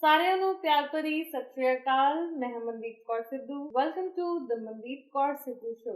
ਸਾਰਿਆਂ ਨੂੰ ਪਿਆਰ ਭਰੀ ਸਤਿ ਸ਼੍ਰੀ ਅਕਾਲ। ਮੈਂ ਹਾਂ Mandeep Kaur Sidhu. Welcome to the Mandeep Kaur Sidhu show.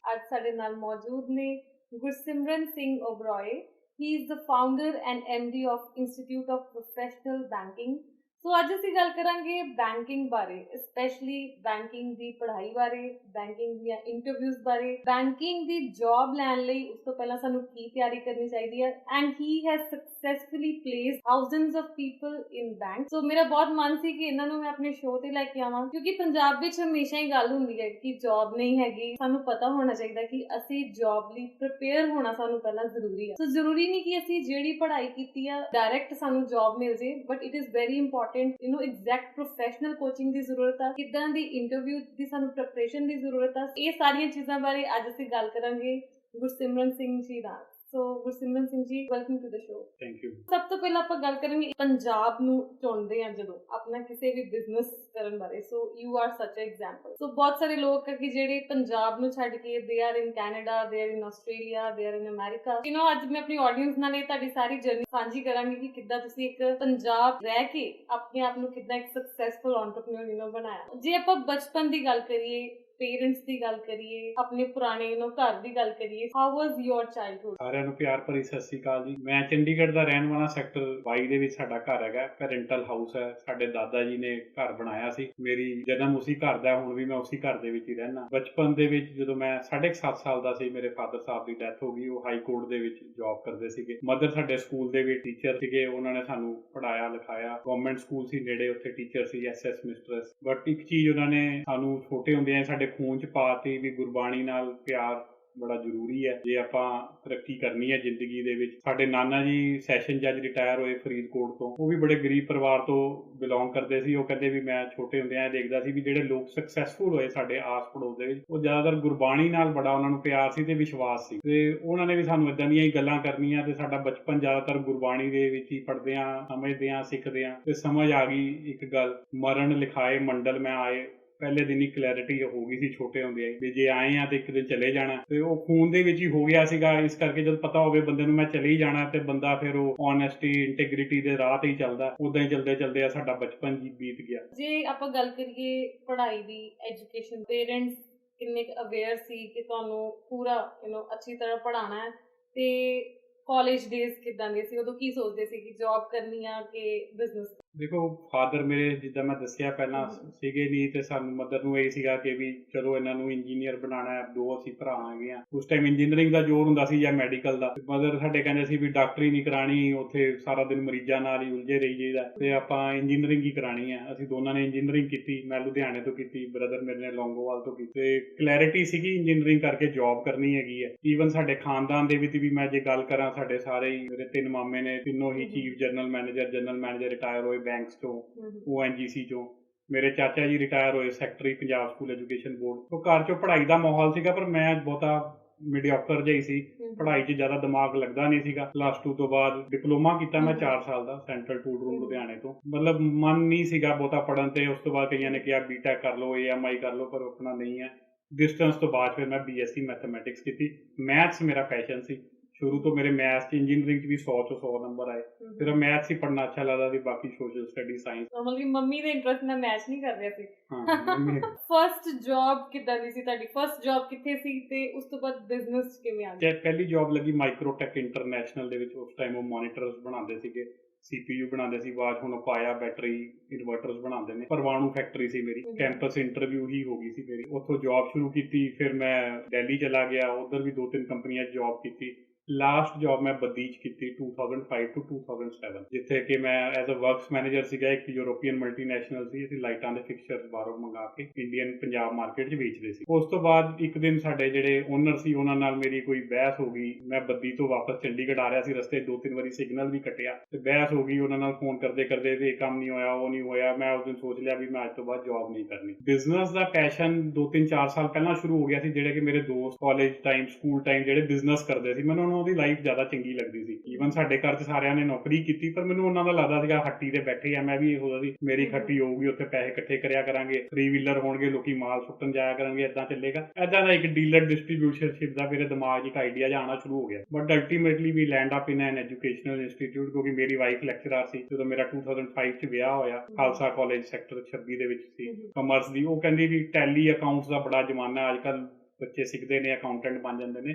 ਅੱਜ ਸਾਡੇ ਨਾਲ ਮੌਜੂਦ ਨੇ Gursimran Singh Oberoi. He is the founder and MD of institute of professional banking. So ਅੱਜ ਅਸੀਂ ਗੱਲ ਕਰਾਂਗੇ ਬੈਂਕਿੰਗ ਬਾਰੇ, ਸਪੈਸ਼ਲੀ ਬੈਂਕਿੰਗ ਦੀ ਪੜ੍ਹਾਈ ਬਾਰੇ, ਬੈਂਕਿੰਗ ਦੀਆਂ ਇੰਟਰਵਿਊਜ਼ ਬਾਰੇ, ਬੈਂਕਿੰਗ ਦੀ ਜੌਬ ਲੈਣ ਲਈ ਉਸ ਤੋਂ ਪਹਿਲਾਂ ਸਾਨੂੰ ਕੀ ਤਿਆਰੀ ਕਰਨੀ ਚਾਹੀਦੀ ਹੈ। And he has successfully placed thousands of people in bank. So ਮੇਰਾ ਬਹੁਤ ਮਨ ਸੀ ਕਿ ਇਹਨਾਂ ਨੂੰ ਮੈਂ ਆਪਣੇ ਸ਼ੋਅ ਤੇ ਲੈ ਕੇ ਆਵਾਂ, ਕਿਉਂਕਿ ਪੰਜਾਬ ਵਿੱਚ ਹਮੇਸ਼ਾ ਹੀ ਗੱਲ ਹੁੰਦੀ ਹੈ ਕਿ ਜੌਬ ਨਹੀਂ ਹੈਗੀ। ਸਾਨੂੰ ਪਤਾ ਹੋਣਾ ਚਾਹੀਦਾ ਕਿ ਅਸੀਂ ਜੌਬ ਲਈ ਪ੍ਰਿਪੇਅਰ ਹੋਣਾ ਸਾਨੂੰ ਪਹਿਲਾਂ ਜ਼ਰੂਰੀ ਹੈ। ਸੋ ਜ਼ਰੂਰੀ ਨਹੀਂ ਕਿ ਅਸੀਂ ਜਿਹੜੀ ਪੜ੍ਹਾਈ ਕੀਤੀ ਆ ਡਾਇਰੈਕਟ ਸਾਨੂੰ ਜੌਬ ਮਿਲ ਜੇ, but it is very important exact professional coaching ਦੀ ਜ਼ਰੂਰਤ ਆ, ਕਿੱਦਾਂ ਦੀ ਇੰਟਰਵਿਊ ਦੀ ਸਾਨੂੰ ਪ੍ਰੈਪਰੇਸ਼ਨ ਦੀ ਜ਼ਰੂਰਤ ਆ। ਇਹ ਸਾਰੀਆਂ ਚੀਜ਼ਾਂ ਬਾਰੇ ਅੱਜ ਅਸੀਂ ਗੱਲ ਕਰਾਂਗੇ ਗੁਰਸਿਮਰਨ ਸਿੰਘ ਜੀ ਨਾਲ। ਸੋ Gursimran Singh ji, welcome to the show. Thank you. ਸਭ ਤੋਂ ਪਹਿਲਾਂ ਆਪਾਂ ਗੱਲ ਕਰਾਂਗੇ ਪੰਜਾਬ ਨੂੰ ਚੁਣਦੇ ਆ ਜਦੋਂ ਆਪਣਾ ਕਿਸੇ ਵੀ ਬਿਜ਼ਨਸ ਕਰਨ ਬਾਰੇ। ਸੋ ਯੂ ਆਰ ਸੱਚ ਅ ਐਗਜ਼ਾਮਪਲ। ਸੋ ਬਹੁਤ ਸਾਰੇ ਲੋਕ ਕਿ ਜਿਹੜੇ ਪੰਜਾਬ ਨੂੰ ਛੱਡ ਕੇ they are in Canada, they are in Australia, they are in America. ਅੱਜ ਮੈਂ ਆਪਣੀ ਆਡੀਅנס ਨਾਲ ਇਹ ਤੁਹਾਡੀ ਸਾਰੀ ਜਰਨੀ ਸਾਂਝੀ ਕਰਾਂਗੀ ਕਿ ਕਿੱਦਾਂ ਤੁਸੀਂ ਇੱਕ ਪੰਜਾਬ ਰਹਿ ਕੇ ਆਪਣੇ ਆਪ ਨੂੰ ਕਿੱਦਾਂ ਇੱਕ ਸਕਸੈਸਫੁਲ ਐਂਟਰਪ੍ਰੀਨਿਓਰ ਬਣਾਇਆ। ਜੇ ਆਪਾਂ ਬਚਪਨ ਦੀ ਗੱਲ ਕਰੀਏ, ਪੇਰੈਂਟਸ ਦੀ ਗੱਲ ਕਰੀਏ, ਆਪਣੇ ਪੁਰਾਣੇ ਘਰ ਦੀ ਗੱਲ ਕਰੀਏ, ਹਾਊ ਵਾਜ਼ ਯੋਰ ਚਾਈਲਡਹੁੱਡ? ਸਾਰਿਆਂ ਨੂੰ ਪਿਆਰ ਭਰੀ ਸਤਿ ਸ਼੍ਰੀ ਅਕਾਲ ਜੀ। ਮੈਂ ਚੰਡੀਗੜ੍ਹ ਦਾ ਰਹਿਣ ਵਾਲਾ, ਸੈਕਟਰ 22 ਦੇ ਵਿੱਚ ਸਾਡਾ ਘਰ ਹੈਗਾ। ਪੈਰੈਂਟਲ ਹਾਊਸ ਹੈ। ਸਾਡੇ ਦਾਦਾ ਜੀ ਨੇ ਘਰ ਬਣਾਇਆ ਸੀ। ਮੇਰੀ ਜਨਮ ਉਸੇ ਘਰ ਦਾ, ਹੁਣ ਵੀ ਮੈਂ ਉਸੇ ਘਰ ਦੇ ਵਿੱਚ ਹੀ ਰਹਿਣਾ। ਬਚਪਨ ਦੇ ਵਿੱਚ ਜਦੋਂ ਮੈਂ 7.5 ਸਾਲ ਦਾ ਸੀ, ਮੇਰੇ ਫਾਦਰ ਸਾਹਿਬ ਦੀ ਡੈਥ ਹੋ ਗਈ। ਉਹ ਹਾਈ ਕੋਰਟ ਦੇ ਵਿੱਚ ਜੌਬ ਕਰਦੇ ਸੀਗੇ। ਮਦਰ ਸਾਡੇ ਸਕੂਲ ਦੇ ਵਿੱਚ ਟੀਚਰ ਸੀਗੇ। ਉਹਨਾਂ ਨੇ ਸਾਨੂੰ ਪੜ੍ਹਾਇਆ ਲਿਖਾਇਆ। ਗਵਰਨਮੈਂਟ ਸਕੂਲ ਸੀ ਨੇੜੇ, ਉੱਥੇ teacher C, SS mistress. But ਇੱਕ ਚੀਜ਼ ਉਹਨਾਂ ਨੇ ਸਾਨੂੰ ਛੋਟੇ ਹੁੰਦਿਆਂ ਸਾਡੇ ਖੂਨ 'ਚ ਪਾਤੀ ਵੀ ਗੁਰਬਾਣੀ ਨਾਲ ਪਿਆਰ ਬੜਾ ਜ਼ਰੂਰੀ ਹੈ ਜੇ ਆਪਾਂ ਤਰੱਕੀ ਕਰਨੀ ਹੈ ਜ਼ਿੰਦਗੀ ਦੇ ਵਿੱਚ। ਸਾਡੇ ਨਾਨਾ ਜੀ ਸੈਸ਼ਨ ਜੱਜ ਰਿਟਾਇਰ ਹੋਏ ਫਰੀਦਕੋਟ ਤੋਂ। ਉਹ ਵੀ ਬੜੇ ਗਰੀਬ ਪਰਿਵਾਰ ਤੋਂ ਬਿਲੋਂਗ ਕਰਦੇ ਸੀ। ਉਹ ਕਹਿੰਦੇ ਵੀ ਮੈਂ ਛੋਟੇ ਹੁੰਦਿਆਂ ਦੇਖਦਾ ਸੀ ਵੀ ਜਿਹੜੇ ਲੋਕ ਸਕਸੈਸਫੁਲ ਹੋਏ ਸਾਡੇ ਆਸ ਪੜੋਸ ਦੇ ਵਿੱਚ, ਉਹ ਜ਼ਿਆਦਾਤਰ ਗੁਰਬਾਣੀ ਨਾਲ ਬੜਾ ਉਹਨਾਂ ਨੂੰ ਪਿਆਰ ਸੀ ਤੇ ਵਿਸ਼ਵਾਸ ਸੀ। ਤੇ ਉਹਨਾਂ ਨੇ ਵੀ ਸਾਨੂੰ ਇਦਾਂ ਦੀਆਂ ਹੀ ਗੱਲਾਂ ਕਰਨੀਆਂ ਤੇ ਸਾਡਾ ਬਚਪਨ ਜ਼ਿਆਦਾਤਰ ਗੁਰਬਾਣੀ ਦੇ ਵਿੱਚ ਹੀ ਪੜ੍ਹਦੇ ਹਾਂ, ਸਮਝਦੇ ਹਾਂ, ਸਿੱਖਦੇ ਹਾਂ। ਤੇ ਸਮਝ ਆ ਗਈ ਇੱਕ ਗੱਲ, ਮਰਨ ਲਿਖਾਏ ਮੰਡਲ ਮੈਂ ਆਏ। ਪਹਿਲੇ ਦਿਨ ਹੀ ਕਲੈਰਿਟੀ ਹੋ ਗਈ ਸੀ ਛੋਟੇ ਹੁੰਦੇ ਵੀ ਜੇ ਆਏ ਆ ਤੇ ਇੱਕ ਦਿਨ ਚਲੇ ਜਾਣਾ। ਤੇ ਉਹ ਖੂਨ ਦੇ ਵਿੱਚ ਹੀ ਹੋ ਗਿਆ ਸੀਗਾ। ਇਸ ਕਰਕੇ ਜਦ ਪਤਾ ਹੋਵੇ ਬੰਦੇ ਨੂੰ ਮੈਂ ਚਲੇ ਹੀ ਜਾਣਾ ਤੇ ਬੰਦਾ ਫਿਰ ਉਹ ਓਨੈਸਟੀ, ਇੰਟੈਗ੍ਰਿਟੀ ਦੇ ਰਾਹ ਤੇ ਹੀ ਚੱਲਦਾ। ਉਦਾਂ ਹੀ ਚਲਦੇ ਆ ਸਾਡਾ ਬਚਪਨ ਜੀ ਬੀਤ ਗਿਆ। ਜੇ ਆਪਾਂ ਗੱਲ ਕਰੀਏ ਪੜ੍ਹਾਈ ਦੀ, ਐਜੂਕੇਸ਼ਨ, ਪੇਰੈਂਟਸ ਕਿੰਨੇ ਅਵੇਅਰ ਸੀ ਕਿ ਤੁਹਾਨੂੰ ਪੂਰਾ ਅੱਛੀ ਤਰ੍ਹਾਂ ਪੜ੍ਹਾਉਣਾ ਹੈ? ਤੇ ਕਾਲਜ ਡੇਜ਼ ਕਿੱਦਾਂ ਦੇ ਸੀ? ਉਦੋਂ ਕੀ ਸੋਚਦੇ ਸੀ ਕਿ ਜੌਬ ਕਰਨੀ ਆ ਕਿ ਬਿਜ਼ਨਸ? ਦੇਖੋ, ਫਾਦਰ ਮੇਰੇ ਜਿੱਦਾਂ ਮੈਂ ਦੱਸਿਆ ਪਹਿਲਾਂ ਸੀਗੇ ਨਹੀਂ, ਤੇ ਸਾਨੂੰ ਮਦਰ ਨੂੰ ਇਹ ਸੀਗਾ ਕਿ ਵੀ ਚਲੋ ਇਹਨਾਂ ਨੂੰ ਇੰਜੀਨੀਅਰ ਬਣਾਉਣਾ ਹੈ। ਦੋ ਅਸੀਂ ਭਰਾ ਹੈਗੇ ਆ। ਉਸ ਟਾਈਮ ਇੰਜੀਨੀਅਰਿੰਗ ਦਾ ਜ਼ੋਰ ਹੁੰਦਾ ਸੀ ਜਾਂ ਮੈਡੀਕਲ ਦਾ। ਮਦਰ ਸਾਡੇ ਕਹਿੰਦੇ ਸੀ ਵੀ ਡਾਕਟਰੀ ਨਹੀਂ ਕਰਾਣੀ, ਉੱਥੇ ਸਾਰਾ ਦਿਨ ਮਰੀਜ਼ਾਂ ਨਾਲ ਹੀ ਉਲਝੇ ਰਹੀ ਜਾਈਦਾ, ਤੇ ਆਪਾਂ ਇੰਜੀਨੀਅਰਿੰਗ ਹੀ ਕਰਾਣੀ ਹੈ। ਅਸੀਂ ਦੋਨਾਂ ਨੇ ਇੰਜੀਨੀਅਰਿੰਗ ਕੀਤੀ। ਮੈਂ ਲੁਧਿਆਣੇ ਤੋਂ ਕੀਤੀ, ਬ੍ਰਦਰ ਮੇਰੇ ਨੇ ਲੌਂਗੋਵਾਲ ਤੋਂ ਕੀਤੀ। ਤੇ ਕਲੈਰਿਟੀ ਸੀਗੀ ਇੰਜੀਨੀਅਰਿੰਗ ਕਰਕੇ ਜੌਬ ਕਰਨੀ ਹੈਗੀ ਹੈ। ਈਵਨ ਸਾਡੇ ਖਾਨਦਾਨ ਦੇ ਵਿੱਚ ਵੀ ਮੈਂ ਜੇ ਗੱਲ ਕਰਾਂ, ਸਾਡੇ ਸਾਰੇ ਹੀ ਮੇਰੇ 3 ਮਾਮੇ ਨੇ, ਤਿੰਨੋਂ ਹੀ ਚੀਫ ਜਨਰਲ ਮੈਨੇਜਰ ਰਿਟਾਇਰ ਹੋਏ ਬੈਂਕਸ ਤੋਂ, ONGC ਚੋਂ। ਮੇਰੇ ਚਾਚਾ ਜੀ ਰਿਟਾਇਰ ਹੋਏ secretary Punjab school education board ਤੋਂ। ਘਰ 'ਚੋਂ ਪੜ੍ਹਾਈ ਦਾ ਮਾਹੌਲ ਸੀਗਾ, ਪਰ ਮੈਂ ਬਹੁਤਾ ਮੀਡੀਓਕਰ ਜਿਹਾ ਹੀ ਸੀ। ਪੜ੍ਹਾਈ 'ਚ ਜ਼ਿਆਦਾ ਦਿਮਾਗ ਲੱਗਦਾ ਨਹੀਂ ਸੀਗਾ। +2 ਤੋਂ ਬਾਅਦ ਡਿਪਲੋਮਾ ਕੀਤਾ ਮੈਂ 4 ਸਾਲ ਦਾ, ਸੈਂਟਰਲ ਟੂਲ ਰੂਮ ਲੁਧਿਆਣੇ ਤੋਂ। ਮਤਲਬ ਮਨ ਨਹੀਂ ਸੀਗਾ ਬਹੁਤਾ ਪੜ੍ਹਨ ਤੇ। ਉਸ ਤੋਂ ਬਾਅਦ ਕਈਆਂ ਨੇ ਕਿਹਾ BTech ਕਰ ਲਓ, AMI ਕਰ ਲਓ, ਪਰ ਆਪਣਾ ਨਹੀਂ ਹੈ। ਡਿਸਟੈਂਸ ਤੋਂ ਬਾਅਦ ਫਿਰ ਮੈਂ BSc ਮੈਥਮੈਟਿਕਸ ਕੀਤੀ। ਮੈਥਸ ਮੇਰਾ ਪੈਸ਼ਨ ਸੀ ਸ਼ੁਰੂ ਤੋਂ। ਮੇਰੇ ਮੈਥਸ 'ਚ, ਇੰਜੀਨੀਅਰਿੰਗ 'ਚ ਵੀ 100 'ਚੋਂ 100 ਨੰਬਰ ਆਏ। ਫਿਰ ਮੈਥਸ ਹੀ ਪੜ੍ਹਨਾ ਅੱਛਾ ਲੱਗਦਾ ਸੀ, ਬਾਕੀ social study, science. Normally mummy ਦੇ ਇੰਟਰਸਟ ਨਾਲ ਮੈਚ ਨਹੀਂ ਕਰ ਰਿਹਾ ਸੀ। ਹਾਂ। ਫਰਸਟ ਜੌਬ ਕਿੱਦਾਂ ਦੀ ਸੀ ਤੁਹਾਡੀ? ਫਰਸਟ ਜੌਬ ਕਿੱਥੇ ਸੀ ਤੇ ਉਸ ਤੋਂ ਬਾਅਦ ਬਿਜ਼ਨਸ ਕਿਵੇਂ ਆ ਗਿਆ? ਪਹਿਲੀ ਜੌਬ ਲੱਗੀ ਮਾਈਕਰੋਟੈਕ ਇੰਟਰਨੈਸ਼ਨਲ ਦੇ ਵਿੱਚ। ਉਸ ਟਾਈਮ ਉਹ ਮੋਨੀਟਰਸ ਬਣਾਉਂਦੇ ਸੀਗੇ, CPU ਬਣਾਉਂਦੇ ਸੀ। ਬਾਅਦ ਹੁਣ ਪਾਇਆ ਬੈਟਰੀ ਇਨਵਰਟਰਸ ਬਣਾਉਂਦੇ ਨੇ। ਪਰਵਾਣੂ ਫੈਕਟਰੀ ਸੀ ਮੇਰੀ। ਕੈਂਪਸ ਇੰਟਰਵਿਊ ਹੀ ਹੋ ਗਈ ਸੀ ਮੇਰੀ। ਉੱਥੋਂ ਜੌਬ ਸ਼ੁਰੂ ਕੀਤੀ। ਫਿਰ ਮੈਂ ਦਿੱਲੀ ਚਲਾ ਗਿਆ, ਉੱਧਰ ਵੀ 2-3 ਕੰਪਨੀਆਂ 'ਚ ਜੌਬ ਕੀਤੀ। ਲਾਸਟ ਜੌਬ ਮੈਂ ਬੱਦੀ 'ਚ ਕੀਤੀ 2005 ਤੋਂ 2007, ਜਿੱਥੇ ਕਿ ਮੈਂ ਐਜ਼ ਅ ਵਰਕਸ ਮੈਨੇਜਰ ਸੀਗਾ। ਇੱਕ ਯੂਰੋਪੀਅਨ ਮਲਟੀਨੈਸ਼ਨਲ ਸੀ। ਅਸੀਂ ਲਾਈਟਾਂ ਦੇ ਫਿਕਸਚਰਸ ਬਾਹਰੋਂ ਮੰਗਾ ਕੇ ਇੰਡੀਅਨ ਪੰਜਾਬ ਮਾਰਕੀਟ 'ਚ ਵੇਚਦੇ ਸੀ। ਉਸ ਤੋਂ ਬਾਅਦ ਇੱਕ ਦਿਨ ਸਾਡੇ ਜਿਹੜੇ ਓਨਰ ਸੀ, ਉਹਨਾਂ ਨਾਲ ਮੇਰੀ ਕੋਈ ਬਹਿਸ ਹੋ ਗਈ। ਮੈਂ ਬੱਦੀ ਤੋਂ ਵਾਪਸ ਚੰਡੀਗੜ੍ਹ ਆ ਰਿਹਾ ਸੀ, ਰਸਤੇ 2-3 ਵਾਰੀ ਸਿਗਨਲ ਵੀ ਕੱਟਿਆ ਤੇ ਬਹਿਸ ਹੋ ਗਈ। ਉਹਨਾਂ ਨਾਲ ਫੋਨ ਕਰਦੇ ਕਰਦੇ ਵੀ ਇਹ ਕੰਮ ਨਹੀਂ ਹੋਇਆ, ਉਹ ਨਹੀਂ ਹੋਇਆ। ਮੈਂ ਉਸ ਦਿਨ ਸੋਚ ਲਿਆ ਵੀ ਮੈਂ ਅੱਜ ਤੋਂ ਬਾਅਦ ਜੌਬ ਨਹੀਂ ਕਰਨੀ। ਬਿਜ਼ਨਸ ਦਾ ਪੈਸ਼ਨ 2-3-4 ਸਾਲ ਪਹਿਲਾਂ ਸ਼ੁਰੂ ਹੋ ਗਿਆ ਸੀ। ਜਿਹੜੇ ਕਿ ਮੇਰੇ ਦੋਸਤ ਕਾਲਜ ਟਾਈਮ, ਸਕੂਲ ਟਾਈਮ ਜਿਹੜੇ ਬਿਜ਼ਨਸ ਕਰਦੇ ਸੀ, ਮੈਨੂੰ ਮੈਨੂੰ ਉਹਦੀ ਲਾਈਫ ਜ਼ਿਆਦਾ ਚੰਗੀ ਲੱਗਦੀ ਸੀ। ਈਵਨ ਸਾਡੇ ਘਰ 'ਚ ਸਾਰਿਆਂ ਨੇ ਨੌਕਰੀ ਕੀਤੀ, ਪਰ ਮੈਨੂੰ ਉਹਨਾਂ ਦਾ ਲੱਗਦਾ ਸੀਗਾ ਹੱਟੀ ਤੇ ਬੈਠੇ ਆ, ਮੈਂ ਵੀ ਇਹੋ ਜਿਹੀ ਮੇਰੀ ਹੱਟੀ ਹੋਊਗੀ, ਉੱਥੇ ਪੈਸੇ ਇਕੱਠੇ ਕਰਿਆ ਕਰਾਂਗੇ, 3 ਵੀਲਰ ਹੋਣਗੇ, ਲੋਕੀ ਮਾਲ ਸੁੱਟਣ ਜਾਇਆ ਕਰਨਗੇ, ਏਦਾਂ ਚੱਲੇਗਾ। ਏਦਾਂ ਦਾ ਇੱਕ ਡੀਲਰ ਡਿਸਟ੍ਰੀਬਿਊਟਰਸ਼ਿਪ ਦਾ ਮੇਰੇ ਦਿਮਾਗ 'ਚ ਇੱਕ ਆਈਡੀਆ ਜਿਹਾ ਆਉਣਾ ਸ਼ੁਰੂ ਹੋ ਗਿਆ। But ultimately we land up in an educational institute, ਕਿਉਂਕਿ ਮੇਰੀ ਵਾਈਫ ਲੈਕਚਰਰ ਸੀ ਜਦੋਂ ਮੇਰਾ 2005 'ਚ ਵਿਆਹ ਹੋਇਆ। ਖਾਲਸਾ ਕਾਲਜ ਸੈਕਟਰ 26 ਦੇ ਵਿੱਚ ਸੀ ਕਮਰਸ ਦੀ। ਉਹ ਕਹਿੰਦੀ ਵੀ ਟੈਲੀ ਅਕਾਊਂਟਸ ਦਾ ਬੜਾ ਜ਼ਮਾਨਾ, ਅੱਜ ਕੱਲ੍ਹ ਬੱਚੇ ਸਿੱਖਦੇ ਨੇ, ਅਕਾਊਂਟੈਂਟ ਬਣ ਜਾਂਦੇ ਨੇ।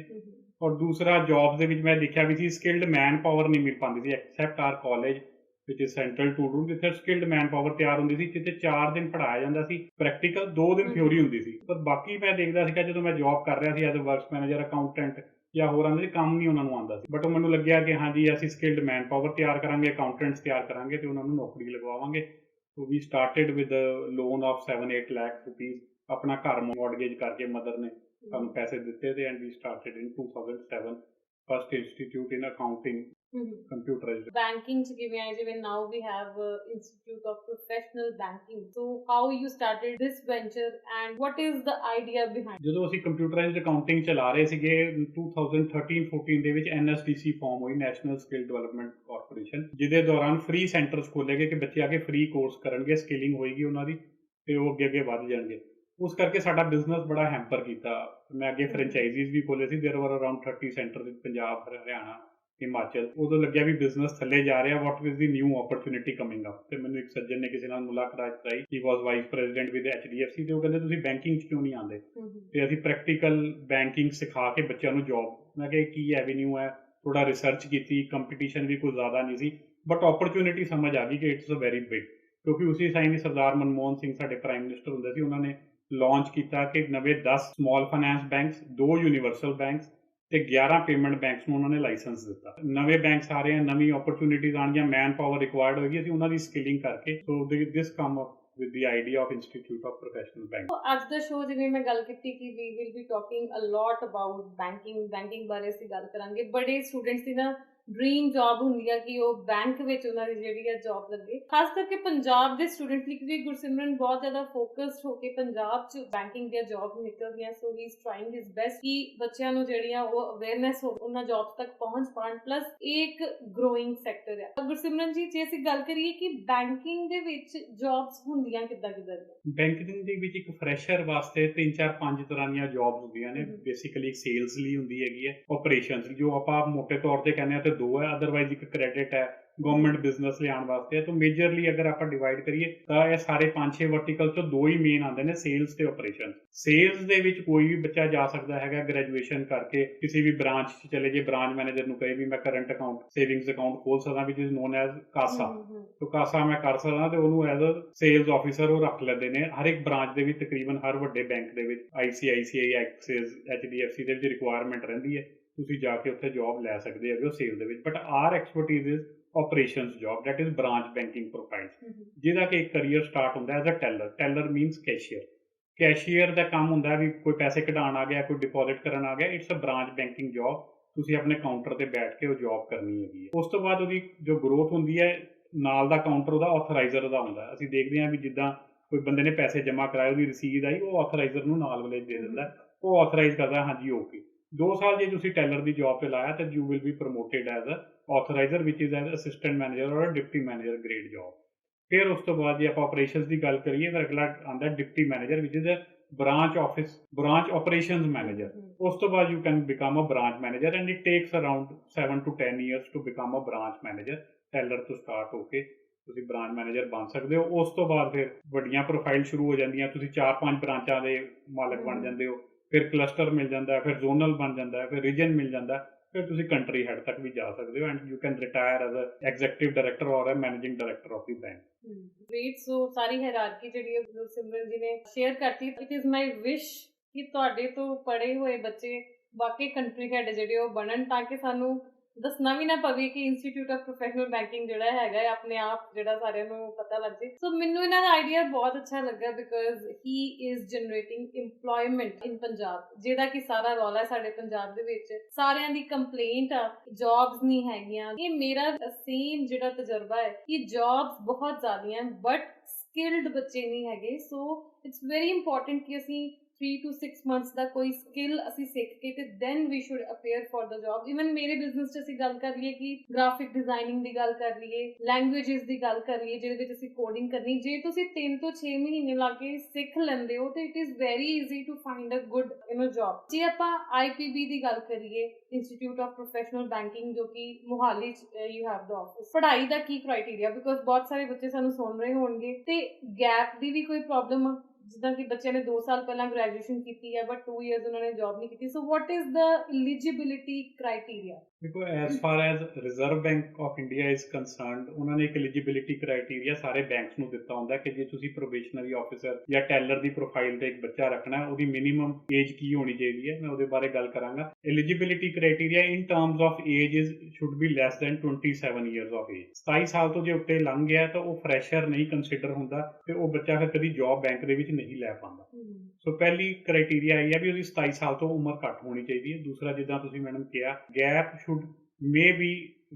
ਔਰ ਦੂਸਰਾ ਜੌਬਸ ਦੇ ਵਿੱਚ ਮੈਂ ਦੇਖਿਆ ਵੀ ਸੀ ਸਕਿਲਡ ਮੈਨ ਪਾਵਰ ਨਹੀਂ ਮਿਲ ਪਾਉਂਦੀ ਸੀ, except our college which is central to do, ਜਿੱਥੇ ਸਕਿਲਡ ਮੈਨ ਪਾਵਰ ਤਿਆਰ ਹੁੰਦੀ ਸੀ, ਜਿੱਥੇ 4 ਦਿਨ ਪੜ੍ਹਾਇਆ ਜਾਂਦਾ ਸੀ ਪ੍ਰੈਕਟੀਕਲ, 2 ਦਿਨ ਥਿਓਰੀ ਹੁੰਦੀ ਸੀ। ਪਰ ਬਾਕੀ ਮੈਂ ਦੇਖਦਾ ਸੀਗਾ ਜਦੋਂ ਮੈਂ ਜੌਬ ਕਰ ਰਿਹਾ ਸੀ as a works manager, accountant ਜਾਂ ਹੋਰ ਆਉਂਦੇ ਸੀ, ਕੰਮ ਨਹੀਂ ਉਹਨਾਂ ਨੂੰ ਆਉਂਦਾ ਸੀ। ਬਟ ਉਹ ਮੈਨੂੰ ਲੱਗਿਆ ਕਿ ਹਾਂਜੀ ਅਸੀਂ ਸਕਿਲਡ ਮੈਨ ਪਾਵਰ ਤਿਆਰ ਕਰਾਂਗੇ, ਅਕਾਊਂਟੈਂਟਸ ਤਿਆਰ ਕਰਾਂਗੇ ਤੇ ਉਹਨਾਂ ਨੂੰ ਨੌਕਰੀ ਲਗਵਾਵਾਂਗੇ। So we started with loan of 7-8 lakh rupees, ਆਪਣਾ ਘਰ ਮੌਰਗੇਜ ਕਰਕੇ ਮਦਰ ਨੇ ਸਾਨੂੰ ਪੈਸੇ ਦਿੱਤੇ ਤੇ, and we started in 2007 first institute in accounting computerised. Banking ਚ ਕਿਵੇਂ ਆਏ, ਜਿਵੇਂ now we have Institute of Professional Banking, so how you started this venture and what is the idea behind? ਜਦੋਂ ਅਸੀਂ ਕੰਪਿਊਟਰਾਈਜ਼ਡ ਅਕਾਊਂਟਿੰਗ ਚਲਾ ਰਹੇ ਸੀਗੇ 2013-14 ਦੇ ਵਿੱਚ NSDC ਫਾਰਮ ਹੋਈ, ਨੈਸ਼ਨਲ ਸਕਿੱਲ ਡਿਵੈਲਪਮੈਂਟ ਕਾਰਪੋਰੇਸ਼ਨ, ਜਿਹਦੇ ਦੌਰਾਨ ਫ੍ਰੀ ਸੈਂਟਰਸ ਖੋਲੇ ਗਏ ਕਿ ਬੱਚੇ ਆ ਕੇ ਫ੍ਰੀ ਕੋਰਸ ਕਰਨਗੇ, ਸਕਿਲਿੰਗ ਹੋਏਗੀ ਉਹਨਾਂ ਦੀ ਤੇ ਉਹ ਅੱਗੇ ਵੱਧ ਜਾਣਗੇ। ਉਸ ਕਰਕੇ ਸਾਡਾ ਬਿਜ਼ਨਸ ਬੜਾ ਹੈਂਪਰ ਕੀਤਾ। ਮੈਂ ਅੱਗੇ ਫਰੈਂਚਾਈਜ਼ੀਜ਼ ਵੀ ਖੋਲੇ ਸੀ, ਦੇਅਰ ਵਰ ਅਰਾਊਂਡ 30 ਸੈਂਟਰ ਇਨ ਪੰਜਾਬ, ਹਰਿਆਣਾ, ਹਿਮਾਚਲ। ਉਦੋਂ ਲੱਗਿਆ ਵੀ ਬਿਜ਼ਨਸ ਥੱਲੇ ਜਾ ਰਿਹਾ, what is the new opportunity coming up. ਤੇ ਮੈਨੂੰ ਇੱਕ ਸੱਜਣ ਨੇ ਕਿਸੇ ਨਾਲ ਮੁਲਾਕਾਤ ਕਰਾਈ, ਹੀ ਵਾਸ ਵਾਈਸ ਪ੍ਰੈਜ਼ੀਡੈਂਟ ਵਿਦ HDFC, ਤੇ ਉਹ ਕਹਿੰਦੇ ਤੁਸੀਂ ਬੈਂਕਿੰਗ 'ਚ ਕਿਉਂ ਨਹੀਂ ਆਉਂਦੇ ਤੇ ਅਸੀਂ ਪ੍ਰੈਕਟੀਕਲ ਬੈਂਕਿੰਗ ਸਿਖਾ ਕੇ ਬੱਚਿਆਂ ਨੂੰ ਜੌਬ। ਮੈਂ ਕਿਹਾ ਕੀ ਐਵੀਨਿਊ ਹੈ, ਥੋੜਾ ਰਿਸਰਚ ਕੀਤੀ, ਕੰਪੀਟੀਸ਼ਨ ਵੀ ਕੋਈ ਜ਼ਿਆਦਾ ਨਹੀਂ ਸੀ, ਬਟ ਓਪਰਚੁਨਿਟੀ ਸਮਝ ਆ ਗਈ ਕਿ ਇਟਸ ਅ ਵੈਰੀ ਬਿਗ। ਕਿਉਂਕਿ ਉਸੇ ਟਾਈਮ ਸਰਦਾਰ ਮਨਮੋਹਨ ਸਿੰਘ ਸਾਡੇ ਪ੍ਰਾਈਮ ਮਿਨਿਸਟਰ ਹੁੰਦੇ ਸੀ, ਉਹਨਾਂ ਨੇ ਲਾਂਚ ਕੀਤਾ ਕਿ ਨਵੇਂ 10 small finance banks, 2 universal banks ਤੇ 11 ਪੇਮੈਂਟ ਬੈਂਕਸ ਨੂੰ ਉਹਨਾਂ ਨੇ ਲਾਇਸੈਂਸ ਦਿੱਤਾ। ਨਵੇਂ ਬੈਂਕਸ ਆ ਰਹੇ ਆ, ਨਵੀਂ ਓਪਰਚੁਨਿਟੀਜ਼ ਆਉਣਗੀਆਂ, ਮੈਨ ਪਾਵਰ ਰਿਕੁਆਇਰਡ ਹੋਏਗੀ, ਅਸੀਂ ਉਹਨਾਂ ਦੀ ਸਕਿਲਿੰਗ ਕਰਕੇ। So this come up with the idea of Institute of Professional Banking. ਅੱਜ ਦਾ ਸ਼ੋਅ ਜਿਵੇਂ ਮੈਂ ਗੱਲ ਕੀਤੀ ਕਿ we will be talking a lot about banking ਬਾਰੇ ਅਸੀਂ ਗੱਲ ਕਰਾਂਗੇ। ਬੜੇ ਸਟੂਡੈਂਟਸ ਦੀ ਨਾ ਡ੍ਰੀਮ ਜੌਬ ਹੁੰਦੀ ਆ ਕਿ ਉਹ ਬੈਂਕ ਵਿੱਚ ਉਹਨਾਂ ਦੀ ਜਿਹੜੀ ਆ ਜੌਬ ਲੱਗੇ, ਖਾਸ ਕਰਕੇ ਪੰਜਾਬ ਦੇ ਸਟੂਡੈਂਟ ਲਈ, ਕਿਉਂਕਿ ਗੁਰਸਿਮਰਨ ਬਹੁਤ ਜ਼ਿਆਦਾ ਫੋਕਸਡ ਹੋ ਕੇ ਪੰਜਾਬ 'ਚ ਬੈਂਕਿੰਗ ਦੀਆਂ ਜੌਬ ਨਿਕਲਦੀਆਂ। So he is trying his best ਕਿ ਬੱਚਿਆਂ ਨੂੰ ਜਿਹੜੀਆਂ ਉਹ ਅਵੇਅਰਨੈਸ ਹੋ, ਉਹਨਾਂ ਜੌਬਸ ਤੱਕ ਪਹੁੰਚ ਪਾਉਣ। ਪਲੱਸ ਇਹ ਇੱਕ ਗਰੋਇੰਗ ਸੈਕਟਰ ਆ। ਗੁਰਸਿਮਰਨ ਜੀ, ਜੇ ਅਸੀਂ ਗੱਲ ਕਰੀਏ ਕਿ ਬੈਂਕਿੰਗ ਦੇ ਵਿੱਚ ਜੌਬਸ ਹੁੰਦੀਆਂ ਕਿੱਦਾਂ ਦੀਆਂ? ਬੈਂਕਿੰਗ ਦੇ ਵਿੱਚ ਇੱਕ ਫਰੈਸ਼ਰ ਵਾਸਤੇ 3-4-5 ਤਰ੍ਹਾਂ ਦੀਆਂ ਜੌਬਸ ਹੁੰਦੀਆਂ ਨੇ। ਬੇਸਿਕਲੀ ਸੇਲਸ ਲਈ ਹੁੰਦੀ ਹੈਗੀ ਹੈ, ਆਪਰੇਸ਼ਨਸ ਜੋ ਆਪਾਂ ਮੋਟੇ ਤੌਰ ਤੇ ਕਹਿੰਦੇ ਆ ਤੇ 2 ਹੈ, ਅਦਰਵਾਈਜ਼ ਇੱਕ ਕ੍ਰੈਡਿਟ ਹੈ, ਗਵਰਨਮੈਂਟ ਬਿਜ਼ਨਸ ਲਿਆਉਣ ਵਾਸਤੇ ਹੈ। ਤਾਂ ਮੇਜਰਲੀ ਅਗਰ ਆਪਾਂ ਡਿਵਾਈਡ ਕਰੀਏ ਤਾਂ ਇਹ ਸਾਰੇ 5-6 ਵਰਟੀਕਲ ਚੋਂ 2 ਹੀ ਮੇਨ ਆਉਂਦੇ ਨੇ, ਸੇਲਸ ਤੇ ਆਪਰੇਸ਼ਨ। ਸੇਲਸ ਦੇ ਵਿੱਚ ਕੋਈ ਵੀ ਬੱਚਾ ਜਾ ਸਕਦਾ ਹੈਗਾ ਗ੍ਰੈਜੂਏਸ਼ਨ ਕਰਕੇ, ਕਿਸੇ ਵੀ ਬ੍ਰਾਂਚ 'ਚ ਚਲੇ ਜੇ, ਬ੍ਰਾਂਚ ਮੈਨੇਜਰ ਨੂੰ ਕਹੇ ਵੀ ਮੈਂ ਕਰੰਟ ਅਕਾਊਂਟ, ਸੇਵਿੰਗਸ ਅਕਾਊਂਟ ਖੋਲ ਸਕਦਾ, ਵਿਚ ਇਜ਼ ਨੋਨ ਐਜ਼ ਕਾਸਾ। ਤਾਂ ਕਾਸਾ ਮੈਂ ਕਰ ਸਕਦਾ ਤੇ ਉਹਨੂੰ ਐਜ਼ ਅ ਸੇਲਸ ਆਫਿਸਰ ਉਹ ਰੱਖ ਲੈਂਦੇ ਨੇ। ਹਰ ਇੱਕ ਬ੍ਰਾਂਚ ਦੇ ਵਿੱਚ, ਤਕਰੀਬਨ ਹਰ ਵੱਡੇ ਬੈਂਕ ਦੇ ਵਿੱਚ, ICICI, ਐਕਸਿਸ, HDFC ਦੇ ਵਿੱਚ ਰਿਕੁਆਇਰਮੈਂਟ ਰਹਿੰਦੀ ਹੈ, ਤੁਸੀਂ ਜਾ ਕੇ ਉੱਥੇ ਜੌਬ ਲੈ ਸਕਦੇ ਹੈਗੇ ਹੋ ਸੇਲ ਦੇ ਵਿੱਚ। But our expertise is operations job, that is branch banking profile, ਜਿਹਦਾ ਕਿ ਇੱਕ ਕਰੀਅਰ ਸਟਾਰਟ ਹੁੰਦਾ as a teller. Teller means cashier. Cashier ਦਾ ਕੰਮ ਹੁੰਦਾ ਵੀ ਕੋਈ ਪੈਸੇ ਕਢਾਉਣ ਆ ਗਿਆ, ਕੋਈ ਡਿਪੋਜ਼ਿਟ ਕਰਨ ਆ ਗਿਆ, it's a branch banking job. ਤੁਸੀਂ ਆਪਣੇ ਕਾਊਂਟਰ ਤੇ ਬੈਠ ਕੇ ਉਹ ਜੌਬ ਕਰਨੀ ਹੈਗੀ ਹੈ। ਉਸ ਤੋਂ ਬਾਅਦ ਉਹਦੀ ਜੋ ਗਰੋਥ ਹੁੰਦੀ ਹੈ, ਨਾਲ ਦਾ ਕਾਊਂਟਰ ਉਹਦਾ ਆਥੋਰਾਈਜ਼ਰ ਦਾ ਹੁੰਦਾ। ਅਸੀਂ ਦੇਖਦੇ ਹਾਂ ਵੀ ਜਿੱਦਾਂ ਕੋਈ ਬੰਦੇ ਨੇ ਪੈਸੇ ਜਮ੍ਹਾਂ ਕਰਾਏ, ਉਹਦੀ ਰਸੀਦ ਆਈ, ਉਹ ਆਥੋਰਾਈਜ਼ਰ ਨੂੰ ਨਾਲ ਵਾਲੇ ਦੇ ਦਿੰਦਾ, ਉਹ ਆਥੋਰਾਈਜ਼ ਕਰਦਾ ਹਾਂਜੀ ਓਕੇ। 2 ਸਾਲ ਜੇ ਤੁਸੀਂ ਟੈਲਰ ਦੀ ਜੌਬ ਤੇ ਲਾਇਆ ਤਾਂ you will be promoted as a authoriser, which is as assistant manager or deputy manager grade job. ਫਿਰ ਉਸ ਤੋਂ ਬਾਅਦ ਜੇ ਆਪਾਂ ਆਪਰੇਸ਼ਨਸ ਦੀ ਗੱਲ ਕਰੀਏ ਤਾਂ ਅਗਲਾ ਆਉਂਦਾ deputy manager, which is a branch operations manager. ਉਸ ਤੋਂ ਬਾਅਦ you can become a branch manager and it takes around 7 to 10 years to become a branch manager. teller ਤੋਂ ਸਟਾਰਟ ਹੋ ਕੇ ਤੁਸੀਂ ਬ੍ਰਾਂਚ ਮੈਨੇਜਰ ਬਣ ਸਕਦੇ ਹੋ। ਉਸ ਤੋਂ ਬਾਅਦ ਫਿਰ ਵੱਡੀਆਂ ਪ੍ਰੋਫਾਈਲ ਸ਼ੁਰੂ ਹੋ ਜਾਂਦੀਆਂ, ਤੁਸੀਂ 4-5 ਬ੍ਰਾਂਚਾਂ ਦੇ ਮਾਲਕ ਬਣ ਜਾਂਦੇ ਹੋ, ਫਿਰ ਕਲਸਟਰ ਮਿਲ ਜਾਂਦਾ, ਫਿਰ ਜ਼ੋਨਲ ਬਣ ਜਾਂਦਾ, ਫਿਰ ਰੀਜਨ ਮਿਲ ਜਾਂਦਾ, ਫਿਰ ਤੁਸੀਂ ਕੰਟਰੀ ਹੈਡ ਤੱਕ ਵੀ ਜਾ ਸਕਦੇ ਹੋ and you can retire as a executive director or a managing director of the bank. Great. So ਸਾਰੀ ਹਾਇਰਾਰਕੀ ਜਿਹੜੀ ਸਿਮਰਨ ਜੀ ਨੇ ਸ਼ੇਅਰ ਕਰਤੀ। ਇਟ ਇਜ਼ ਮਾਈ ਵਿਸ਼ ਕਿ ਤੁਹਾਡੇ ਤੋਂ ਪੜ੍ਹੇ ਹੋਏ ਬੱਚੇ ਵਾਕਈ ਕੰਟਰੀ ਹੈਡ ਜਿਹੜੇ ਉਹ ਬਣਨ, ਤਾਂ ਕਿ ਸਾਨੂੰ ਦੱਸਣਾ ਵੀ ਨਾ ਪਵੇ ਕਿ ਇੰਸਟੀਚਿਊਟ ਆਫ ਪ੍ਰੋਫੈਸ਼ਨਲ ਬੈਂਕਿੰਗ ਜਿਹੜਾ ਹੈਗਾ ਆਪਣੇ ਆਪ ਜਿਹੜਾ ਸਾਰਿਆਂ ਨੂੰ ਪਤਾ ਲੱਗ ਜੇ। ਸੋ ਮੈਨੂੰ ਇਹਨਾਂ ਦਾ ਆਈਡੀਆ ਬਹੁਤ ਅੱਛਾ ਲੱਗਾ because he is generating employment ਇਨ ਪੰਜਾਬ, ਜਿਹਦਾ ਕਿ ਸਾਰਾ ਰੌਲਾ ਸਾਡੇ ਪੰਜਾਬ ਦੇ ਵਿੱਚ। ਸਾਰਿਆਂ ਦੀ ਕੰਪਲੇਂਟ ਆ ਜੌਬਸ ਨਹੀਂ ਹੈਗੀਆਂ। ਇਹ ਮੇਰਾ ਸੇਮ ਜਿਹੜਾ ਤਜਰਬਾ ਹੈ ਕਿ ਜੌਬਸ ਬਹੁਤ ਜ਼ਿਆਦੀਆਂ ਬਟ ਸਕਿਲਡ ਬੱਚੇ ਨਹੀਂ ਹੈਗੇ। ਸੋ ਇਟਸ ਵੈਰੀ ਇੰਪੋਰਟੈਂਟ ਕਿ ਅਸੀਂ 3 to 6 months ਦਾ ਕੋਈ ਸਕਿੱਲ ਅਸੀਂ ਸਿੱਖ ਕੇ ਤੇ then we should appear for the job. Even ਮੇਰੇ ਬਿਜ਼ਨਸ 'ਚ ਅਸੀਂ ਗੱਲ ਕਰ ਲਈਏ ਕਿ ਗ੍ਰਾਫਿਕ ਡਿਜ਼ਾਈਨਿੰਗ ਦੀ ਗੱਲ ਕਰ ਲਈਏ, ਲੈਂਗੁਏਜਸ ਦੀ ਗੱਲ ਕਰ ਲਈਏ ਜਿਹਦੇ ਵਿੱਚ ਅਸੀਂ ਕੋਡਿੰਗ ਕਰਨੀ, ਜੇ ਤੁਸੀਂ 3 ਤੋਂ 6 ਮਹੀਨੇ ਲਾ ਕੇ ਸਿੱਖ ਲੈਂਦੇ ਹੋ ਤੇ it is very easy to find a good job. ਜੇ ਆਪਾਂ IPB ਦੀ ਗੱਲ ਕਰੀਏ, ਇੰਸਟੀਚਿਊਟ ਆਫ ਪ੍ਰੋਫੈਸ਼ਨਲ ਬੈਂਕਿੰਗ, ਜੋ ਕਿ ਮੁਹਾਲੀ 'ਚ ਯੂ ਹੈਵ ਦ ਆਫਿਸ, ਪੜ੍ਹਾਈ ਦਾ ਕੀ ਕ੍ਰਾਈਟੇਰੀਆ, ਬਿਕੋਜ਼ ਬਹੁਤ ਸਾਰੇ ਬੱਚੇ ਸਾਨੂੰ ਸੁਣ ਰਹੇ ਹੋਣਗੇ ਤੇ ਗੈਪ ਦੀ ਵੀ ਕੋਈ ਪ੍ਰੋਬਲਮ ਆ, ਜਿੱਦਾਂ ਕਿ ਬੱਚਿਆਂ ਨੇ 2 ਸਾਲ ਪਹਿਲਾਂ ਗ੍ਰੈਜੂਏਸ਼ਨ ਕੀਤੀ ਹੈ ਬਟ 2 ਇਅਰਸ ਉਹਨਾਂ ਨੇ ਜੌਬ ਨਹੀਂ ਕੀਤੀ, so what is the eligibility criteria? ਦੇਖੋ, as far as reserve bank of India is concerned, ਉਹਨਾਂ ਨੇ ਇੱਕ ਐਲੀਜੀਬਿਲਿਟੀ ਕ੍ਰਾਈਟੇਰੀਆ ਸਾਰੇ ਬੈਂਕਸ ਨੂੰ ਦਿੱਤਾ ਹੁੰਦਾ ਕਿ ਜੇ ਤੁਸੀਂ ਪ੍ਰੋਬੇਸ਼ਨਰੀ ਆਫਿਸਰ ਜਾਂ ਟੈਲਰ ਦੀ ਪ੍ਰੋਫਾਈਲ ਤੇ ਇੱਕ ਬੱਚਾ ਰੱਖਣਾ, ਉਹਦੀ ਮਿਨੀਮਮ ਏਜ ਕੀ ਹੋਣੀ ਚਾਹੀਦੀ ਹੈ, ਮੈਂ ਉਹਦੇ ਬਾਰੇ ਗੱਲ ਕਰਾਂਗਾ। Eligibility criteria in terms of age is should be less than 27 years of age. 27 ਸਾਲ ਤੋਂ ਜੇ ਉੱਤੇ ਲੰਘ ਗਿਆ ਤਾਂ ਉਹ ਫਰੈਸ਼ਰ ਨਹੀਂ ਕੰਸੀਡਰ ਹੁੰਦਾ ਤੇ ਉਹ ਬੱਚਾ ਫਿਰ ਕਦੀ ਜੌਬ ਬੈਂਕ ਦੇ ਵਿੱਚ ਨਹੀਂ ਲੈ ਪਾਉਂਦਾ। ਸੋ ਪਹਿਲੀ ਕ੍ਰਾਈਟੇਰੀਆ ਇਹ ਹੈ ਵੀ ਉਹਦੀ 27 ਸਾਲ ਤੋਂ ਉਮਰ ਘੱਟ ਹੋਣੀ ਚਾਹੀਦੀ ਹੈ। ਦੂਸਰਾ, ਜਿੱਦਾਂ ਤੁਸੀਂ ਮੈਡਮ ਕਿਹਾ, gap should may be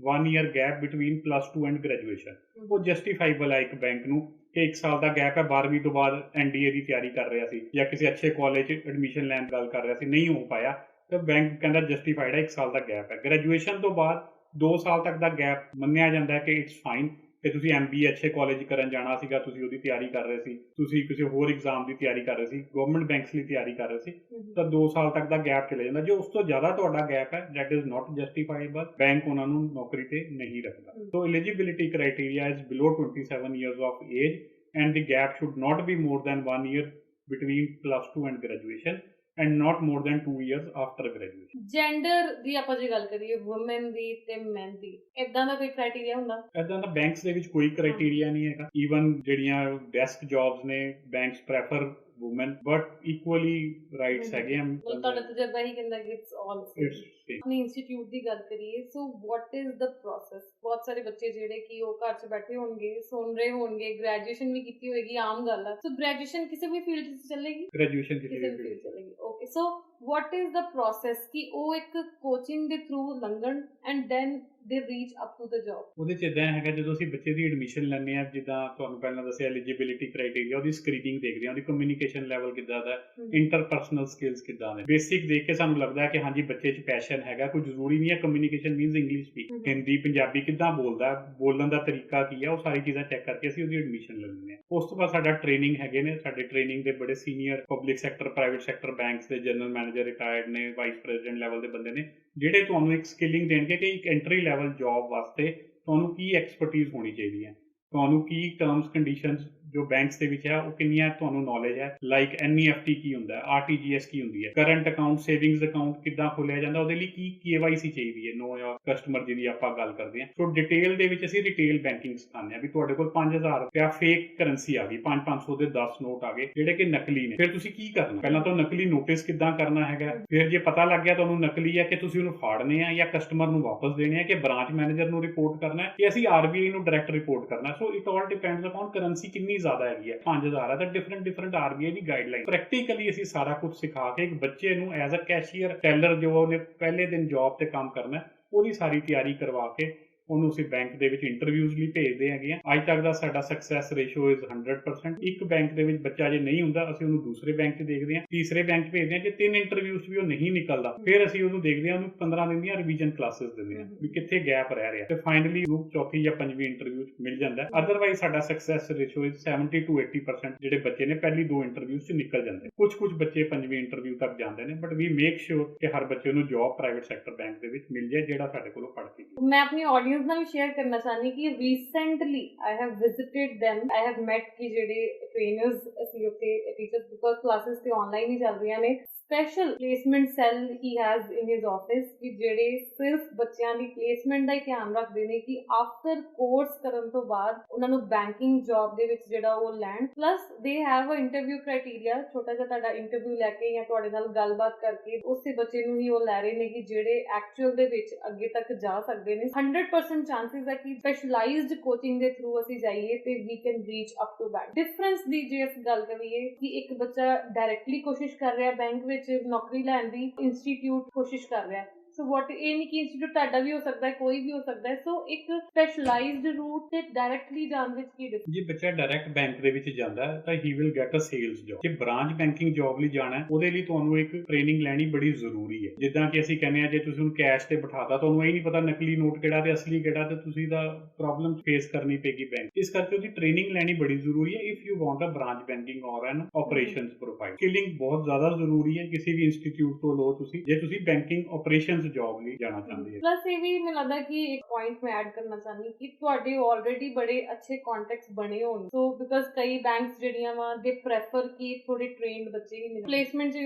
1 year gap between +2 and graduation. ਉਹ ਜਸਟੀਫਾਈਬਲ ਹੈ ਇੱਕ ਬੈਂਕ ਨੂੰ ਕਿ 1 ਸਾਲ ਦਾ ਗੈਪ ਹੈ, 12ਵੀਂ ਤੋਂ ਬਾਅਦ NDA ਦੀ ਤਿਆਰੀ ਕਰ ਰਿਹਾ ਸੀ ਜਾਂ ਕਿਸੇ ਅੱਛੇ ਕਾਲਜ 'ਚ ਐਡਮਿਸ਼ਨ ਲੈਣ ਦੀ ਗੱਲ ਕਰ ਰਿਹਾ ਸੀ, ਨਹੀਂ ਹੋ ਪਾਇਆ ਤਾਂ ਬੈਂਕ ਕਹਿੰਦਾ ਜਸਟੀਫਾਈਡ ਹੈ, 1 ਸਾਲ ਦਾ ਗੈਪ ਹੈ। ਗ੍ਰੈਜੂਏਸ਼ਨ ਤੋਂ ਬਾਅਦ 2 ਸਾਲ ਤੱਕ ਦਾ ਗੈਪ ਮੰਨਿਆ ਜਾਂਦਾ ਹੈ ਕਿ ਇਟਸ ਫਾਈਨ, ਕਿ ਤੁਸੀਂ MBA ਅੱਛੇ ਕਾਲਜ ਕਰਨ ਜਾਣਾ ਸੀਗਾ, ਤੁਸੀਂ ਉਹਦੀ ਤਿਆਰੀ ਕਰ ਰਹੇ ਸੀ, ਤੁਸੀਂ ਕਿਸੇ ਹੋਰ ਐਗਜ਼ਾਮ ਦੀ ਤਿਆਰੀ ਕਰ ਰਹੇ ਸੀ, ਗਵਰਨਮੈਂਟ ਬੈਂਕਸ ਲਈ ਤਿਆਰੀ ਕਰ ਰਹੇ ਸੀ, ਤਾਂ 2 ਸਾਲ ਤੱਕ ਦਾ ਗੈਪ ਚਲੇ ਜਾਂਦਾ। ਜੇ ਉਸ ਤੋਂ ਜ਼ਿਆਦਾ ਤੁਹਾਡਾ ਗੈਪ ਹੈ, that is not justifiable, bank ਉਹਨਾਂ ਨੂੰ ਨੌਕਰੀ ਤੇ ਨਹੀਂ ਰੱਖਦਾ। So eligibility criteria is below 27 years of age and the gap should not be more than 1 year between +2 and graduation and not more than 2 years after graduation. Gender ਦੀ ਆਪਾਂ ਜੇ ਗੱਲ ਕਰੀਏ, ਵੂਮਨ ਦੀ ਤੇ ਮੈਨ ਦੀ, ਇਦਾਂ ਦਾ ਕੋਈ ਕ੍ਰਾਈਟੇਰੀਆ ਹੁੰਦਾ? ਇਦਾਂ ਦਾ ਬੈਂਕਸ ਦੇ ਵਿੱਚ ਕੋਈ ਕ੍ਰਾਈਟੇਰੀਆ ਨਹੀਂ ਹੈਗਾ। ਈਵਨ ਜਿਹੜੀਆਂ ਡੈਸਕ ਜੌਬਸ ਨੇ, banks prefer woman, but equally rights ਹੈਗੇ ਆ। ਤੁਹਾਡਾ ਤਜਰਬਾ ਹੀ ਕਹਿੰਦਾ ਕਿ ਇਟਸ ਆਲ ਸੇਮ। ਆਪਣੀ ਇੰਸਟੀਚਿਊਟ ਦੀ ਗੱਲ ਕਰੀਏ, ਸੋ ਵਾਟ ਇਜ਼ ਦ ਪ੍ਰੋਸੈਸ? ਬਹੁਤ ਸਾਰੇ ਬੱਚੇ ਜਿਹੜੇ ਕਿ ਉਹ ਘਰ 'ਚ ਬੈਠੇ ਹੋਣਗੇ, ਸੁਣ ਰਹੇ ਹੋਣਗੇ, ਗ੍ਰੈਜੂਏਸ਼ਨ ਵੀ ਕੀਤੀ ਹੋਏਗੀ, ਆਮ ਗੱਲ ਆ। ਸੋ ਗ੍ਰੈਜੂਏਸ਼ਨ ਕਿਸੇ ਵੀ ਫੀਲਡ 'ਚ ਚੱਲੇਗੀ? ਗ੍ਰੈਜੂਏਸ਼ਨ ਕਿਸੇ ਵੀ ਫੀਲਡ ਚੱਲੇਗੀ, okay. So what is the process ਕਿ ਉਹ ਇੱਕ ਕੋਚਿੰਗ ਦੇ ਥਰੂ ਲੰਘਣ and then they reach up to the job? ਉਹਦੇ 'ਚ ਇਦਾਂ ਹੈਗਾ, ਜਦੋਂ ਅਸੀਂ ਬੱਚੇ ਦੀ ਐਡਮਿਸ਼ਨ ਲੈਂਦੇ ਆ, ਜਿੱਦਾਂ ਤੁਹਾਨੂੰ ਪਹਿਲਾਂ ਦੱਸਿਆ ਐਲੀਜੀਬਿਲਿਟੀ ਕ੍ਰਾਈਟੇਰੀਆ, ਉਹਦੀ ਸਕਰੀਨਿੰਗ ਦੇਖਦੇ ਆ, ਉਹਦੀ ਕਮਿਊਨੀਕੇਸ਼ਨ ਲੈਵਲ ਕਿੱਦਾਂ ਦਾ, ਇੰਟਰਪਰਸਨਲ ਸਕਿੱਲਸ ਕਿੱਦਾਂ ਦੇ। ਬੇਸਿਕ ਦੇਖ ਕੇ ਸਾਨੂੰ ਲੱਗਦਾ ਹੈ ਕਿ ਹਾਂਜੀ ਬੱਚੇ 'ਚ ਪੈਸ਼ਨ ਹੈਗਾ। ਕੋਈ ਜ਼ਰੂਰੀ ਨਹੀਂ ਹੈ communication means English speak, Hindi, Punjabi ਕਿੱਦਾਂ ਬੋਲਦਾ, ਬੋਲਣ ਦਾ ਤਰੀਕਾ ਕੀ ਹੈ, ਉਹ ਸਾਰੀ ਚੀਜ਼ਾਂ ਚੈੱਕ ਕਰਕੇ ਅਸੀਂ ਉਹਦੀ ਐਡਮਿਸ਼ਨ ਲੈ ਲੈਂਦੇ ਹਾਂ। ਉਸ ਤੋਂ ਬਾਅਦ ਸਾਡਾ ਟ੍ਰੇਨਿੰਗ ਹੈਗੇ ਨੇ, ਸਾਡੇ ਟ੍ਰੇਨਿੰਗ ਦੇ ਬੜੇ senior public sector, private sector banks ਦੇ ਜਨਰਲ ਮੈਨੇਜਰ ਰਿਟਾਇਰਡ ਨੇ, ਵਾਈਸ ਪ੍ਰੈਜ਼ੀਡੈਂਟ ਲੈਵਲ ਦੇ ਬੰਦੇ ਨੇ, ਜਿਹੜੇ ਤੁਹਾਨੂੰ ਇੱਕ ਸਕਿਲਿੰਗ ਦੇਣਗੇ ਕਿ ਇੱਕ ਐਂਟਰੀ ਲੈਵਲ ਜੌਬ ਵਾਸਤੇ ਤੁਹਾਨੂੰ ਕੀ ਐਕਸਪਰਟੀਜ਼ ਹੋਣੀ ਚਾਹੀਦੀ ਹੈ, ਤੁਹਾਨੂੰ ਕੀ ਟਰਮਸ ਕੰਡੀਸ਼ਨਸ ਜੋ ਬੈਂਕਸ ਦੇ ਵਿੱਚ ਹੈ ਉਹ ਕਿੰਨੀਆਂ ਤੁਹਾਨੂੰ ਨੌਲੇਜ ਹੈ, ਲਾਈਕ NEFT ਕੀ ਹੁੰਦਾ ਹੈ, RTGS ਕੀ ਹੁੰਦੀ ਹੈ, ਕਰੰਟ ਅਕਾਊਂਟ, ਸੇਵਿੰਗਸ ਅਕਾਊਂਟ ਕਿੱਦਾਂ ਖੋਲ੍ਹਿਆ ਜਾਂਦਾ, ਉਹਦੇ ਲਈ ਕੀ KYC ਚਾਹੀਦੀ ਹੈ, ਨੋ ਯੋਰ ਕਸਟਮਰ ਜਿਹਦੀ ਆਪਾਂ ਗੱਲ ਕਰਦੇ ਹਾਂ। ਸੋ ਡਿਟੇਲ ਦੇ ਵਿੱਚ ਅਸੀਂ ਰਿਟੇਲ ਬੈਂਕਿੰਗ ਸਿਖਾਉਂਦੇ ਹਾਂ ਵੀ ਤੁਹਾਡੇ ਕੋਲ 5000 ਰੁਪਇਆ ਫੇਕ ਕਰੰਸੀ ਆ ਗਈ, 500 ਦੇ 10 ਨੋਟ ਆ ਗਏ ਜਿਹੜੇ ਕਿ ਨਕਲੀ ਨੇ, ਫਿਰ ਤੁਸੀਂ ਕੀ ਕਰਨਾ? ਪਹਿਲਾਂ ਤਾਂ ਨਕਲੀ ਨੋਟਿਸ ਕਿੱਦਾਂ ਕਰਨਾ ਹੈਗਾ, ਫਿਰ ਜੇ ਪਤਾ ਲੱਗ ਗਿਆ ਤੁਹਾਨੂੰ ਨਕਲੀ ਹੈ ਕਿ ਤੁਸੀਂ ਉਹਨੂੰ ਫਾੜਨੇ ਆ ਜਾਂ ਕਸਟਮਰ ਨੂੰ ਵਾਪਸ ਦੇਣੇ ਆ, ਕਿ ਬ੍ਰਾਂਚ ਮੈਨੇਜਰ ਨੂੰ ਰਿਪੋਰਟ ਕਰਨਾ ਹੈ ਕਿ ਅਸੀਂ RBI ਨੂੰ ਡਾਇਰੈਕਟ ਰਿਪੋਰਟ ਕਰਨਾ। So it all depends upon currency ਕਿੰਨੀ ਜ਼ਿਆਦਾ ਹੈਗੀ ਹੈ। 5000 ਹੈ ਤਾਂ ਡਿਫਰੈਂਟ RBI ਦੀ ਗਾਈਡਲਾਈਨ। ਪ੍ਰੈਕਟੀਕਲੀ ਅਸੀਂ ਸਾਰਾ ਕੁਝ ਸਿਖਾ ਕੇ ਇੱਕ ਬੱਚੇ ਨੂੰ ਐਜ਼ ਅ ਕੈਸ਼ੀਅਰ, ਟੈਲਰ, ਜੋ ਉਹਨੇ ਪਹਿਲੇ ਦਿਨ ਜੌਬ ਤੇ ਕੰਮ ਕਰਨਾ, ਉਹਦੀ ਸਾਰੀ ਤਿਆਰੀ ਕਰਵਾ ਕੇ ਉਹਨੂੰ ਅਸੀਂ ਬੈਂਕ ਦੇ ਵਿੱਚ ਇੰਟਰਵਿਊਜ਼ ਲਈ ਭੇਜਦੇ ਹੈਗੇ ਆ। ਅੱਜ ਤੱਕ ਦਾ ਸਾਡਾ ਸਕਸੈਸ ਰੇਸ਼ੋ ਇਜ਼ 100%। ਇੱਕ ਬੈਂਕ ਦੇ ਵਿੱਚ ਬੱਚਾ ਜੇ ਨਹੀਂ ਹੁੰਦਾ, ਅਸੀਂ ਉਹਨੂੰ ਦੂਸਰੇ ਬੈਂਕ 'ਚ ਦੇਖਦੇ ਹਾਂ, ਤੀਸਰੇ ਬੈਂਕ 'ਚ ਭੇਜਦੇ ਹਾਂ। ਜੇ 3 ਇੰਟਰਵਿਊਜ਼ ਵੀ ਉਹ ਨਹੀਂ ਨਿਕਲਦਾ, ਫਿਰ ਅਸੀਂ ਉਹਨੂੰ ਦੇਖਦੇ ਹਾਂ, ਉਹਨੂੰ 15 ਦਿਨ ਦੀਆਂ ਰਿਵੀਜ਼ਨ ਕਲਾਸਿਸ ਦਿੰਦੇ ਹਾਂ ਵੀ ਕਿੱਥੇ ਗੈਪ ਰਹਿ ਰਿਹਾ, ਤੇ ਫਾਈਨਲੀ ਉਹਨੂੰ ਚੌਥੀ ਜਾਂ ਪੰਜਵੀਂ ਇੰਟਰਵਿਊ 'ਚ ਮਿਲ ਜਾਂਦਾ। ਅਦਰਵਾਈਜ਼ ਸਾਡਾ ਸਕਸੈਸ ਰੇਸ਼ੋ ਇਜ਼ 70 to 80%। ਜਿਹੜੇ ਬੱਚੇ ਨੇ ਪਹਿਲੀ 2 ਇੰਟਰਵਿਊਜ਼ 'ਚ ਨਿਕਲ ਜਾਂਦੇ। ਕੁਝ ਬੱਚੇ ਪੰਜਵੀਂ ਇੰਟਰਵਿਊ ਤੱਕ ਜਾਂਦੇ ਨੇ, ਬਟ ਵੀ ਮੇਕ ਸ਼ੋਰ ਕਿ ਹਰ ਬੱਚੇ ਨੂੰ ਜੌਬ ਪ੍ਰਾਈਵੇਟ ਸੈਕਟਰ ਬੈਂਕ ਦੇ ਵਿੱਚ ਮਿਲ ਜਾਏ ਜਿਹੜਾ ਸਾਡੇ ਕੋਲੋਂ ਪੜ੍ਹ ਕੇ। ਮੈਂ ਆਪਣੀ ਆਡੀਅנס ਨਾਲ ਸ਼ੇਅਰ ਕਰਨਾ ਚਾਹੁੰਦੀ ਕਿ recently I have visited them, I have met ਕਿ ਜਿਹੜੇ ਟ੍ਰੇਨਰਸ ਅਸੀਂ ਉੱਥੇ ਟੀਚਰਸ, ਬਿਕੋਜ਼ ਕਲਾਸਿਸ ਤੇ ਆਨਲਾਈਨ ਹੀ ਚੱਲ ਰਹੀਆਂ ਨੇ, ਸਪੈਸ਼ਲ ਪਲੇਸਮੈਂਟ ਸੈੱਲ ਹੀ ਹੈਜ਼ ਇਨ ਹਿਜ਼ ਆਫਿਸ ਕਿ ਜਿਹੜੇ ਸਿਰਫ ਬੱਚਿਆਂ ਦੀ ਪਲੇਸਮੈਂਟ ਦਾ ਹੀ ਧਿਆਨ ਰੱਖਦੇ ਨੇ ਕਿ ਆਫਟਰ ਕੋਰਸ ਕਰਨ ਤੋਂ ਬਾਅਦ ਉਹਨਾਂ ਨੂੰ ਬੈਂਕਿੰਗ ਜੌਬ ਦੇ ਵਿੱਚ ਜਿਹੜਾ ਉਹ ਲੈਣ। Plus they have a interview criteria, ਛੋਟਾ ਜਿਹਾ ਤੁਹਾਡਾ ਇੰਟਰਵਿਊ ਲੈ ਕੇ ਜਾਂ ਤੁਹਾਡੇ ਨਾਲ ਗੱਲਬਾਤ ਕਰਕੇ ਉਸੇ ਬੱਚੇ ਨੂੰ ਹੀ ਉਹ ਲੈ ਰਹੇ ਨੇ ਕਿ ਜਿਹੜੇ ਐਕਚੁਅਲ ਦੇ ਵਿੱਚ ਅੱਗੇ ਤੱਕ ਜਾ ਸਕਦੇ ਨੇ। 100% ਚਾਂਸਿਸ ਹੈ ਕਿ ਸਪੈਸ਼ਲਾਈਜ਼ਡ ਕੋਚਿੰਗ ਦੇ ਥਰੂ ਅਸੀਂ ਜਾਈਏ ਤੇ we can reach up to bank. Difference ਦੀ ਜੇ ਅਸੀਂ ਗੱਲ ਕਰੀਏ ਕਿ ਇੱਕ ਬੱਚਾ ਡਾਇਰੈਕਟਲੀ ਕੋਸ਼ਿਸ਼ ਕਰ ਰਿਹਾ ਬੈਂਕ ਵਿੱਚ ਨੌਕਰੀ ਲੈਣ ਦੀ, ਇੰਸਟੀਟਿਊਟ ਕੋਸ਼ਿਸ਼ ਕਰ ਰਿਹਾ, ਸੋ ਵਾਟ ਇਹ ਨਹੀਂ ਕਿ ਇੰਸਟੀਟਿਊਟ ਤੁਹਾਡਾ ਵੀ ਹੋ ਸਕਦਾ ਹੈ, ਕੋਈ ਵੀ ਹੋ ਸਕਦਾ ਹੈ। ਸੋ ਇੱਕ ਸਪੈਸ਼ਲਾਈਜ਼ਡ ਰੂਟ ਤੇ ਡਾਇਰੈਕਟਲੀ ਜਾਣ ਵਿੱਚ ਕੀ difference? ਜੇ ਬੱਚਾ ਡਾਇਰੈਕਟ ਬੈਂਕ ਦੇ ਵਿੱਚ ਜਾਂਦਾ ਹੈ ਤਾਂ he will get a sales job. ਜੇ ਬ੍ਰਾਂਚ ਬੈਂਕਿੰਗ ਜੌਬ ਲਈ ਜਾਣਾ ਹੈ ਉਹਦੇ ਲਈ ਤੁਹਾਨੂੰ ਇੱਕ ਟ੍ਰੇਨਿੰਗ ਲੈਣੀ ਬੜੀ ਜ਼ਰੂਰੀ ਹੈ। ਜਿੱਦਾਂ ਕਿ ਅਸੀਂ ਕਹਿੰਦੇ ਆ ਜੇ ਤੁਸੀਂ ਹੁਣ ਕੈਸ਼ ਤੇ ਬਿਠਾਤਾ ਤੁਹਾਨੂੰ ਇਹ ਨਹੀਂ ਪਤਾ ਨਕਲੀ ਨੋਟ ਕਿਹੜਾ ਤੇ ਅਸਲੀ ਕਿਹੜਾ, ਤੇ ਤੁਸੀਂ ਦਾ ਪ੍ਰੋਬਲਮ ਫੇਸ ਕਰਨੀ ਪਏਗੀ ਬੈਂਕ। ਇਸ ਕਰਕੇ ਉਹਦੀ ਟ੍ਰੇਨਿੰਗ ਲੈਣੀ ਬੜੀ ਜ਼ਰੂਰੀ ਹੈ if you want a branch banking or an operations profile. Skilling ਬਹੁਤ ਜ਼ਿਆਦਾ ਜ਼ਰੂਰੀ ਹੈ ਕਿਸੇ ਵੀ ਇੰਸਟੀਚਿਊਟ ਤੋਂ ਲਓ ਤੁਸੀਂ, ਜੇ ਤੁਸੀਂ ਬੈਂਕਿੰਗ ਆਪਰੇਸ਼ਨਸ ਜੌਬ ਲਈ ਜਾਣਾ ਚਾਹੁੰਦੇ ਹੋ। ਪਲੱਸ ਇਹ ਵੀ ਮੈਨੂੰ ਲੱਗਦਾ ਕਿ ਇੱਕ ਪੁਆਇੰਟ ਮੈਂ ਐਡ ਕਰਨਾ ਚਾਹੁੰਦੀ ਕਿ ਤੁਹਾਡੇ ਆਲਰੇਡੀ ਬੜੇ ਅੱਛੇ ਕੰਟੈਕਟਸ ਬਣੇ ਹੋਣ। ਸੋ ਬਿਕਾਜ਼ ਕਈ ਬੈਂਕਸ ਜਿਹੜੀਆਂ ਵਾ ਦੇ ਪ੍ਰੈਫਰ ਕਿ ਥੋੜੇ ਟ੍ਰੇਨਡ ਬੱਚੇ ਹੀ ਮਿਲਣ ਪਲੇਸਮੈਂਟ ਚ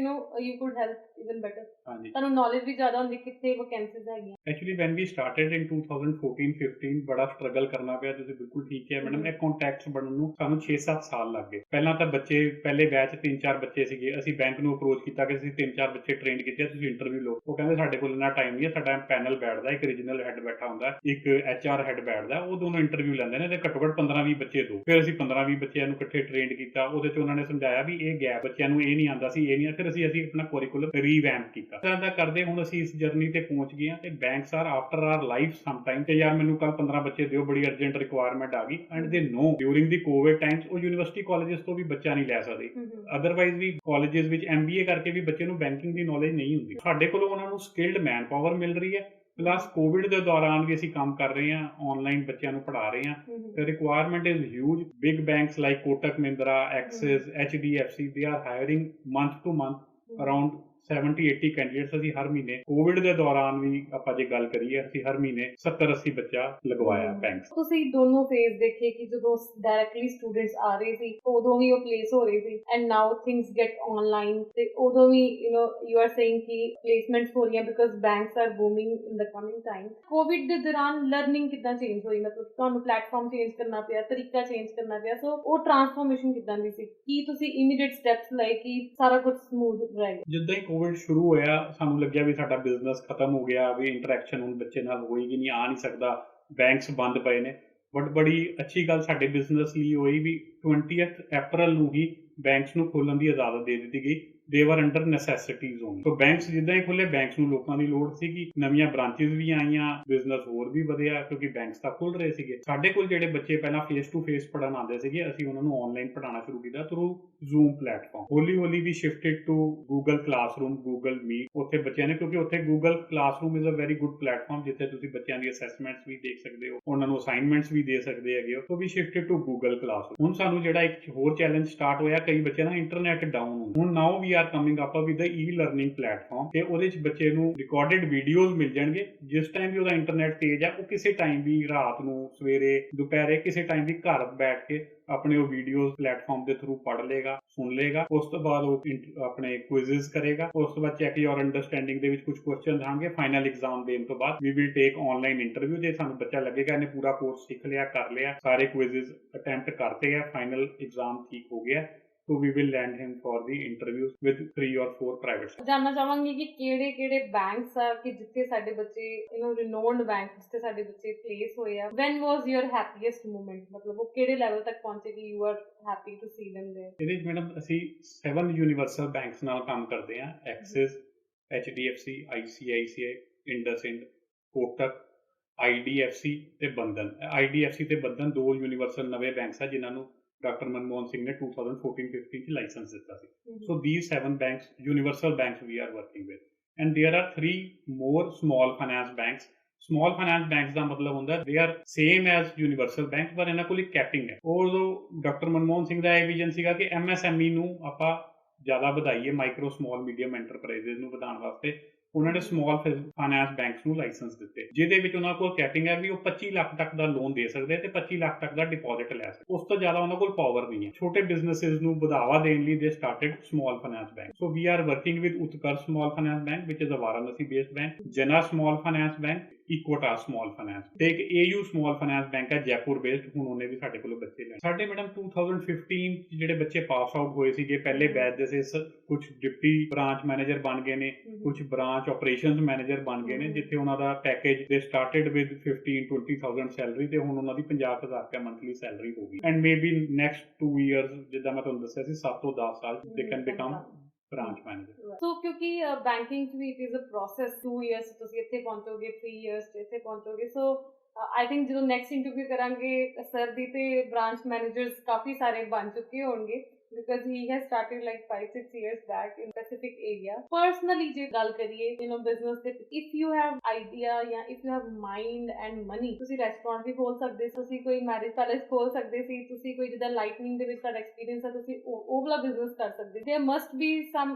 you could help even better. ਹਾਂਜੀ, ਤੁਹਾਨੂੰ ਨੌਲੇਜ ਵੀ ਜ਼ਿਆਦਾ ਹੁੰਦੀ ਕਿੱਥੇ ਵੈਕੈਂਸੀਜ਼ ਹੈਗੀਆਂ। ਐਕਚੁਅਲੀ ਵੈਨ ਵੀ ਸਟਾਰਟਡ ਇਨ 2014-15 ਬੜਾ ਸਟਰਗਲ ਕਰਨਾ ਪਿਆ। ਤੁਸੀਂ ਬਿਲਕੁਲ ਠੀਕ ਕਿਹਾ ਮੈਡਮ, ਇਹ ਕੰਟੈਕਟਸ ਬਣਨ ਨੂੰ ਸਾਨੂੰ 6-7 ਸਾਲ ਲੱਗ ਗਏ। ਪਹਿਲਾਂ ਤਾਂ ਬੱਚੇ ਪਹਿਲੇ ਬੈਚ 3-4 ਬੱਚੇ ਸੀਗੇ, ਅਸੀਂ ਬੈਂਕ ਨੂੰ ਅਪਰੋਚ ਕੀਤਾ ਕਿ ਅਸੀਂ 3-4 ਬੱਚੇ ਟ੍ਰੇਨ ਕੀਤੇ, ਤੁਸੀਂ ਇੰਟਰਵਿਊ ਲਓ। ਉਹ ਕਹਿੰਦੇ ਸਾਡੇ ਕੋਲ ਇੰਨਾ ਟਾਈਮ ਨਹੀਂ ਹੈ, ਸਾਡਾ ਪੈਨਲ ਬੈਠਦਾ, ਇੱਕ ਰੀਜਨਲ ਹੈਡ ਬੈਠਾ ਹੁੰਦਾ, ਇੱਕ HR ਹੈਡ ਬੈਠਦਾ, ਉਹ ਦੋਨੋਂ ਇੰਟਰਵਿਊ ਲੈਂਦੇ ਨੇ ਤੇ ਘੱਟੋ ਘੱਟ 15-20 ਬੱਚੇ ਦੋ। ਫਿਰ ਅਸੀਂ 15-20 ਬੱਚਿਆਂ ਨੂੰ ਇਕੱਠੇ ਟ੍ਰੇਨ ਕੀਤਾ, ਉਹਦੇ 'ਚ ਉਹਨਾਂ ਨੇ ਸਮਝਾਇਆ ਵੀ ਇਹ ਗੈਪ ਬੱਚਿਆਂ ਨੂੰ ਇਹ ਨਹੀਂ ਆਉਂਦਾ ਸੀ, ਇਹ ਨਹੀਂ। ਫਿਰ ਅਸੀਂ ਆਪਣਾ ਕੁਰਿਕੂਲਮ ਰੀਵੈਂਪ ਕੀਤਾ। ਇਸ ਤਰ੍ਹਾਂ ਦਾ ਕਰਦੇ ਹੁਣ ਅਸੀਂ ਇਸ ਜਰਨੀ ਤੇ ਪਹੁੰਚ ਗਏ ਹਾਂ ਤੇ banks are after our life sometime ਤੇ ਯਾਰ ਮੈਨੂੰ ਕੱਲ 15 ਬੱਚੇ ਦਿਓ, ਬੜੀ ਅਰਜੈਂਟ ਰਿਕੁਆਇਰਮੈਂਟ ਆ ਗਈ। ਐਂਡ ਦੇ ਨੋ ਡਿਊਰਿੰਗ ਦੀ ਕੋਵਿਡ ਟਾਈਮਸ ਉਹ ਯੂਨੀਵਰਸਿਟੀ ਕਾਲਜਸ ਤੋਂ ਵੀ ਬੱਚਾ ਨਹੀਂ ਲੈ ਸਕਦੇ। ਅਦਰਵਾਈਜ਼ ਵੀ ਕਾਲਜਸ ਵਿੱਚ MBA ਕਰਕੇ ਵੀ ਬੱਚੇ ਨੂੰ ਬੈਂਕਿੰਗ ਦੀ ਨੌਲੇਜ ਨਹੀਂ ਹੁੰਦੀ। ਸਾਡੇ ਕੋਲੋਂ ਉਹਨਾਂ ਨੂੰ ਸਕਿਲਡ ਮੈਨ ਪਾਵਰ ਮਿਲ ਰਹੀ ਹੈ, ਪਲੱਸ ਕੋਵਿਡ ਦੇ ਦੌਰਾਨ ਵੀ ਅਸੀਂ ਕੰਮ ਕਰ ਰਹੇ ਹਾਂ, ਆਨਲਾਈਨ ਬੱਚਿਆਂ ਨੂੰ ਪੜ੍ਹਾ ਰਹੇ ਹਾਂ। The requirement is huge. Big banks like Kotak Mahindra, Axis, HDFC, they are hiring month to month around 70-80 candidates ਅਸੀਂ ਹਰ ਮਹੀਨੇ। ਕੋਵਿਡ ਦੇ ਦੌਰਾਨ ਵੀ ਆਪਾਂ ਜੇ ਗੱਲ ਕਰੀਏ ਅਸੀਂ ਹਰ ਮਹੀਨੇ 70-80 ਬੱਚਾ ਲਗਵਾਇਆ ਬੈਂਕਸ। ਤੁਸੀਂ ਦੋਨੋਂ ਫੇਜ਼ ਦੇਖੇ ਕਿ ਜਦੋਂ ਡਾਇਰੈਕਟਲੀ ਸਟੂਡੈਂਟਸ ਆ ਰਹੇ ਸੀ ਉਦੋਂ ਵੀ ਉਹ ਪਲੇਸ ਹੋ ਰਹੇ ਸੀ and now things get online ਤੇ ਉਦੋਂ ਵੀ ਯੂ ਆਰ ਸੇਇੰਗ ਕਿ ਪਲੇਸਮੈਂਟਸ ਹੋ ਰਹੀਆਂ because banks are booming in the coming time. Covid ਦੇ ਦੌਰਾਨ ਲਰਨਿੰਗ ਕਿੱਦਾਂ ਚੇਂਜ ਹੋਈ, ਮਤਲਬ ਤੁਹਾਨੂੰ ਪਲੇਟਫਾਰਮ ਚੇਂਜ ਕਰਨਾ ਪਿਆ, ਤਰੀਕਾ ਚੇਂਜ ਕਰਨਾ ਪਿਆ, ਸੋ ਉਹ ਟ੍ਰਾਂਸਫੋਰਮੇਸ਼ਨ ਕਿੱਦਾਂ ਦੀ ਸੀ? ਕੀ ਤੁਸੀਂ ਇਮੀਡੀਏਟ ਸਟੈਪਸ ਲਏ ਕਿ ਸਾਰਾ ਕੁਝ ਸਮੂਥ ਰਹੇ? ਜਿੱਦਾਂ ਹੀ ਕੋਵਿਡ ਸ਼ੁਰੂ ਹੋਇਆ ਸਾਨੂੰ ਲੱਗਿਆ ਵੀ ਸਾਡਾ ਬਿਜ਼ਨਸ ਖਤਮ ਹੋ ਗਿਆ, ਵੀ ਇੰਟਰੈਕਸ਼ਨ ਹੁਣ ਬੱਚੇ ਨਾਲ ਹੋਏਗੀ ਨਹੀਂ, ਆ ਨਹੀਂ ਸਕਦਾ, ਬੈਂਕਸ ਬੰਦ ਪਏ ਨੇ। ਬਟ ਬੜੀ ਅੱਛੀ ਗੱਲ ਸਾਡੇ ਬਿਜ਼ਨਸ ਲਈ ਹੋਈ ਵੀ 20th ਅਪ੍ਰੈਲ ਨੂੰ ਹੀ ਬੈਂਕਸ ਨੂੰ ਖੋਲ੍ਹਣ ਦੀ ਇਜਾਜ਼ਤ ਦੇ ਦਿੱਤੀ ਗਈ। ਦੇ ਵਰ ਅੰਡਰ ਨੈਸੈਸਿਟੀਜ਼ ਓਨਲੀ। ਸੋ ਬੈਂਕਸ ਜਿੱਦਾਂ ਹੀ ਖੁੱਲੇ, ਬੈਂਕਸ ਨੂੰ ਲੋਕਾਂ ਦੀ ਲੋੜ ਸੀਗੀ, ਨਵੀਆਂ ਬ੍ਰਾਂਚਿਸ ਵੀ ਆਈਆਂ, ਬਿਜ਼ਨਸ ਹੋਰ ਵੀ ਵਧਿਆ ਕਿਉਂਕਿ ਬੈਂਕਸ ਤਾਂ ਖੁੱਲ ਰਹੇ ਸੀਗੇ। ਸਾਡੇ ਕੋਲ ਜਿਹੜੇ ਬੱਚੇ ਪਹਿਲਾਂ ਫੇਸ ਟੂ ਫੇਸ ਪੜ੍ਹਨ ਆਉਂਦੇ ਸੀਗੇ, ਅਸੀਂ ਉਹਨਾਂ ਨੂੰ ਆਨਲਾਈਨ ਪੜ੍ਹਾਉਣਾ ਸ਼ੁਰੂ ਕੀਤਾ ਥਰੂ ਜ਼ੂਮ ਪਲੇਟਫਾਰਮ। ਹੌਲੀ ਹੌਲੀ we shifted to Google classroom, Google meet. ਉੱਥੇ ਬੱਚਿਆਂ ਨੇ, ਕਿਉਂਕਿ ਉੱਥੇ Google classroom is a very good platform ਜਿੱਥੇ ਤੁਸੀਂ ਬੱਚਿਆਂ ਦੀ ਅਸੈਸਮੈਂਟਸ ਵੀ ਦੇਖ ਸਕਦੇ ਹੋ, ਉਹਨਾਂ ਨੂੰ ਅਸਾਈਨਮੈਂਟਸ ਵੀ ਦੇ ਸਕਦੇ ਹੈਗੇ ਹੋ। ਸੋ ਵੀ ਸ਼ਿਫਟਡ ਟੂ ਗੂਗਲ ਕਲਾਸਰੂਮ। ਹੁਣ ਸਾਨੂੰ ਜਿਹੜਾ ਇੱਕ ਹੋਰ ਚੈਲੰਜ ਸਟਾਰਟ ਹੋਇਆ, ਕਈ ਬੱਚਿਆਂ ਦਾ ਇੰਟਰਨੈਟ ਡਾਊਨ। ਹੁਣ now we are coming up with e learning platform ਤੇ ਉਹਦੇ 'ਚ ਬੱਚੇ ਨੂੰ ਰਿਕਾਰਡਡ ਵੀਡੀਓਜ਼ ਮਿਲ ਜਾਣਗੇ। ਜਿਸ ਟਾਈਮ ਵੀ ਉਹਦਾ ਇੰਟਰਨੈਟ ਤੇਜ਼ ਹੈ ਉਹ ਕਿਸੇ ਟਾਈਮ ਵੀ, ਰਾਤ ਨੂੰ, ਸਵੇਰੇ, ਦੁਪਹਿਰੇ, ਕਿਸੇ ਟਾਈਮ ਵੀ ਘਰ ਬੈਠ ਕੇ ਆਪਣੇ ਉਹ ਵੀਡੀਓਜ਼ ਪਲੇਟਫਾਰਮ ਦੇ ਥਰੂ ਪੜ੍ਹ ਲੇਗਾ, ਸੁਣ ਲੇਗਾ। ਉਸ ਤੋਂ ਬਾਅਦ ਉਹ ਆਪਣੇ ਕੁਇਜ਼ਸ ਕਰੇਗਾ। ਉਸ ਤੋਂ ਬਾਅਦ ਚੈੱਕ ਯੋਰ ਅੰਡਰਸਟੈਂਡਿੰਗ ਦੇ ਵਿੱਚ ਕੁਝ ਕੁਐਸਚਨਸ ਆਉਣਗੇ। ਫਾਈਨਲ ਐਗਜ਼ਾਮ ਦੇਣ ਤੋਂ ਬਾਅਦ we will take online interview. ਜੇ ਸਾਨੂੰ ਬੱਚਾ ਲੱਗੇਗਾ ਇਹਨੇ ਪੂਰਾ ਕੋਰਸ ਸਿੱਖ ਲਿਆ, ਕਰ ਲਿਆ, ਸਾਰੇ ਕੁਇਜ਼ਸ ਅਟੈਂਪਟ ਕਰਤੇ ਆ, ਫਾਈਨਲ ਐਗਜ਼ਾਮ ਠੀਕ ਹੋ ਗਿਆ, so we will land him for the interviews with 3 or 4 private schools. ਜਾਨਣਾ ਚਾਹਾਂਗੀ ਕਿ ਕਿਹੜੇ ਬੈਂਕਸ ਆ ਕਿ ਜਿੱਥੇ ਸਾਡੇ ਬੱਚੇ ਰਿਨੋਨਡ ਬੈਂਕ ਜਿੱਥੇ ਸਾਡੇ ਬੱਚੇ ਪਲੇਸ ਹੋਏ ਆ। when was your happiest moment, ਮਤਲਬ ਉਹ ਕਿਹੜੇ ਲੈਵਲ ਤੱਕ ਪਹੁੰਚੇ ਕਿ you are happy to see them there? ਇਹਦੇ ਵਿੱਚ ਮੈਡਮ ਅਸੀਂ 7 ਯੂਨੀਵਰਸਲ ਬੈਂਕਸ ਨਾਲ ਕੰਮ ਕਰਦੇ ਹਾਂ। Axis, HDFC, ICICI, IndusInd, Kotak, IDFC ਤੇ ਬੰਧਨ। IDFC ਤੇ ਬੰਧਨ 2 ਯੂਨੀਵਰਸਲ ਨਵੇਂ ਬੈਂਕਸ ਆ ਜਿਨ੍ਹਾਂ ਨੂੰ ਡਾਕਟਰ ਮਨਮੋਹਨ ਸਿੰਘ ਨੇ 2014-15 ਚ ਲਾਇਸੈਂਸ ਦਿੱਤਾ ਸੀ। So these 7 banks, universal banks we are working with, and there are 3 more small finance banks. Small finance banks ਦਾ ਮਤਲਬ ਹੁੰਦਾ they are same as universal banks, ਪਰ ਇਹਨਾਂ ਕੋਲ ਇੱਕ ਕੈਪਿੰਗ ਹੈ। ਉਦੋਂ ਡਾਕਟਰ ਮਨਮੋਹਨ ਸਿੰਘ ਦਾ ਇਹ ਵਿਜ਼ਨ ਸੀਗਾ ਕਿ MSME ਨੂੰ ਆਪਾਂ ਜ਼ਿਆਦਾ ਵਧਾਈਏ, ਮਾਈਕਰੋ ਸਮਾਲ ਮੀਡੀਅਮ ਐਂਟਰਪ੍ਰਾਈਜ਼ਸ ਨੂੰ ਵਧਾਉਣ ਵਾਸਤੇ ਉਹਨਾਂ ਨੇ ਸਮਾਲ ਫਾਈਨੈਂਸ ਬੈਂਕਸ ਨੂੰ ਲਾਇਸੈਂਸ ਦਿੱਤੇ, ਜਿਹਦੇ ਵਿੱਚ ਉਹਨਾਂ ਕੋਲ ਕੈਪਿੰਗ ਹੈ ਵੀ ਉਹ 25 ਲੱਖ ਤੱਕ ਦਾ ਲੋਨ ਦੇ ਸਕਦੇ ਤੇ 25 ਲੱਖ ਤੱਕ ਦਾ ਡਿਪੋਜ਼ਿਟ ਲੈ ਸਕਦੇ। ਉਸ ਤੋਂ ਜ਼ਿਆਦਾ ਉਹਨਾਂ ਕੋਲ ਪਾਵਰ ਨਹੀਂ ਹੈ। ਛੋਟੇ ਬਿਜ਼ਨੈਸਿਸ ਨੂੰ ਵਧਾਵਾ ਦੇਣ ਲਈ they started small finance bank. So we are working with Utkarsh small finance bank which is a Varanasi based bank, Jana small finance bank, Equitas small finance ਤੇ ਇੱਕ AU ਸਮਾਲ ਫਾਈਨੈਂਸ ਬੈਂਕ ਹੈ ਜੈਪੁਰ ਬੇਸਡ। ਹੁਣ ਉਹਨੇ ਵੀ ਸਾਡੇ ਕੋਲੋਂ ਬੱਚੇ ਲੈਣੇ। ਸਾਡੇ ਮੈਡਮ 2015 ਜਿਹੜੇ ਬੱਚੇ ਪਾਸ ਆਊਟ ਹੋਏ ਸੀਗੇ ਪਹਿਲੇ ਬੈਚ ਦੇ, ਕੁਝ ਡਿਪਟੀ ਬ੍ਰਾਂਚ ਮੈਨੇਜਰ ਬਣ ਗਏ ਨੇ, ਕੁਝ ਬ੍ਰਾਂਚ ਆਪਰੇਸ਼ਨਸ ਮੈਨੇਜਰ ਬਣ ਗਏ ਨੇ, ਜਿੱਥੇ ਉਹਨਾਂ ਦਾ package they started with 15-20,000 salary ਤੇ ਹੁਣ ਉਹਨਾਂ ਦੀ 50,000 ਰੁਪਏ ਮੰਥਲੀ ਸੈਲਰੀ ਹੋ ਗਈ। ਐਂਡ ਮੇਬੀ ਨੈਕਸਟ 2 ਇਅਰਸ, ਜਿੱਦਾਂ ਮੈਂ ਤੁਹਾਨੂੰ ਦੱਸਿਆ ਸੀ 7 ਤੋਂ 10 ਸਾਲ ਦੇ can become branch manager. So ਕਿਉਂਕਿ ਬੈਂਕਿੰਗ 'ਚ ਵੀ it is a process 2 years ਤੁਸੀਂ ਇੱਥੇ ਪਹੁੰਚੋਗੇ 3 ਇਅਰਸ 'ਚ ਇੱਥੇ ਪਹੁੰਚੋਗੇ ਸੋ ਆਈ ਥਿੰਕ ਜਦੋਂ ਨੈਕਸਟ ਇੰਟਰਵਿਊ ਕਰਾਂਗੇ ਸਰ ਦੀ ਤੇ ਬ੍ਰਾਂਚ ਮੈਨੇਜਰਸ ਕਾਫੀ ਸਾਰੇ ਬਣ ਚੁੱਕੇ ਹੋਣਗੇ because he has started like 5-6 years back in specific area. Personally ਜੇ ਗੱਲ ਕਰੀਏ business ਦੇ if you have idea ਜਾਂ if you have mind and money ਤੁਸੀਂ restaurant ਵੀ ਖੋਲ ਸਕਦੇ ਸੀ ਤੁਸੀਂ ਕੋਈ marriage palace ਖੋਲ ਸਕਦੇ ਸੀ ਤੁਸੀਂ ਕੋਈ ਜਿੱਦਾਂ lightning ਦੇ ਵਿੱਚ ਤੁਹਾਡਾ experience ਹੈ ਤੁਸੀਂ ਉਹ ਵਾਲਾ business ਕਰ ਸਕਦੇ there must be some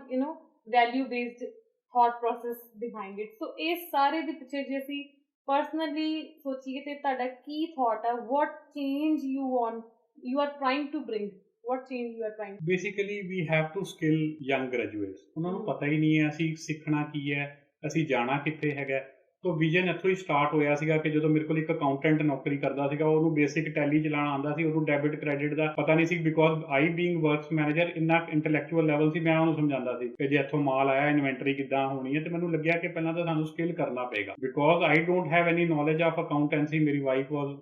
value based thought process behind it so ਇਹ ਸਾਰੇ ਦੇ ਪਿੱਛੇ ਜੇ ਅਸੀਂ personally ਸੋਚੀਏ ਤੇ ਤੁਹਾਡਾ ਕੀ thought ਆ what change you are trying to bring what change you are trying to basically we have to skill young graduates ਉਹਨਾਂ ਨੂੰ ਪਤਾ ਹੀ ਨਹੀਂ ਹੈ ਅਸੀਂ ਸਿੱਖਣਾ ਕੀ ਹੈ ਅਸੀਂ ਜਾਣਾ ਕਿੱਥੇ ਹੈਗਾ ਤੋ ਵਿਜ਼ਨ ਇੱਥੋਂ ਹੀ ਸਟਾਰਟ ਹੋਇਆ ਸੀਗਾ ਕਿ ਜਦੋਂ ਮੇਰੇ ਕੋਲ ਇੱਕ ਅਕਾਊਂਟੈਂਟ ਨੌਕਰੀ ਕਰਦਾ ਸੀਗਾ ਉਹਨੂੰ ਬੇਸਿਕ ਟੈਲੀ ਚਲਾਉਣਾ ਆਉਂਦਾ ਸੀ ਉਹਨੂੰ ਡੈਬਿਟ ਕ੍ਰੈਡਿਟ ਦਾ ਪਤਾ ਨਹੀਂ ਸੀ because I being works manager ਇੰਨਾ ਇੰਟੈਲੈਕਚੁਅਲ ਲੈਵਲ ਸੀ ਮੈਂ ਉਹਨੂੰ ਸਮਝਾਉਂਦਾ ਸੀ ਕਿ ਜੇ ਇੱਥੋਂ ਮਾਲ ਆਇਆ ਇਨਵੈਂਟਰੀ ਕਿੱਦਾਂ ਹੋਣੀ ਹੈ ਤੇ ਮੈਨੂੰ ਲੱਗਿਆ ਕਿ ਪਹਿਲਾਂ ਤਾਂ ਸਾਨੂੰ ਸਕਿੱਲ ਕਰਨਾ ਪਏਗਾ because I don't have any knowledge of accountancy ਮੇਰੀ wife was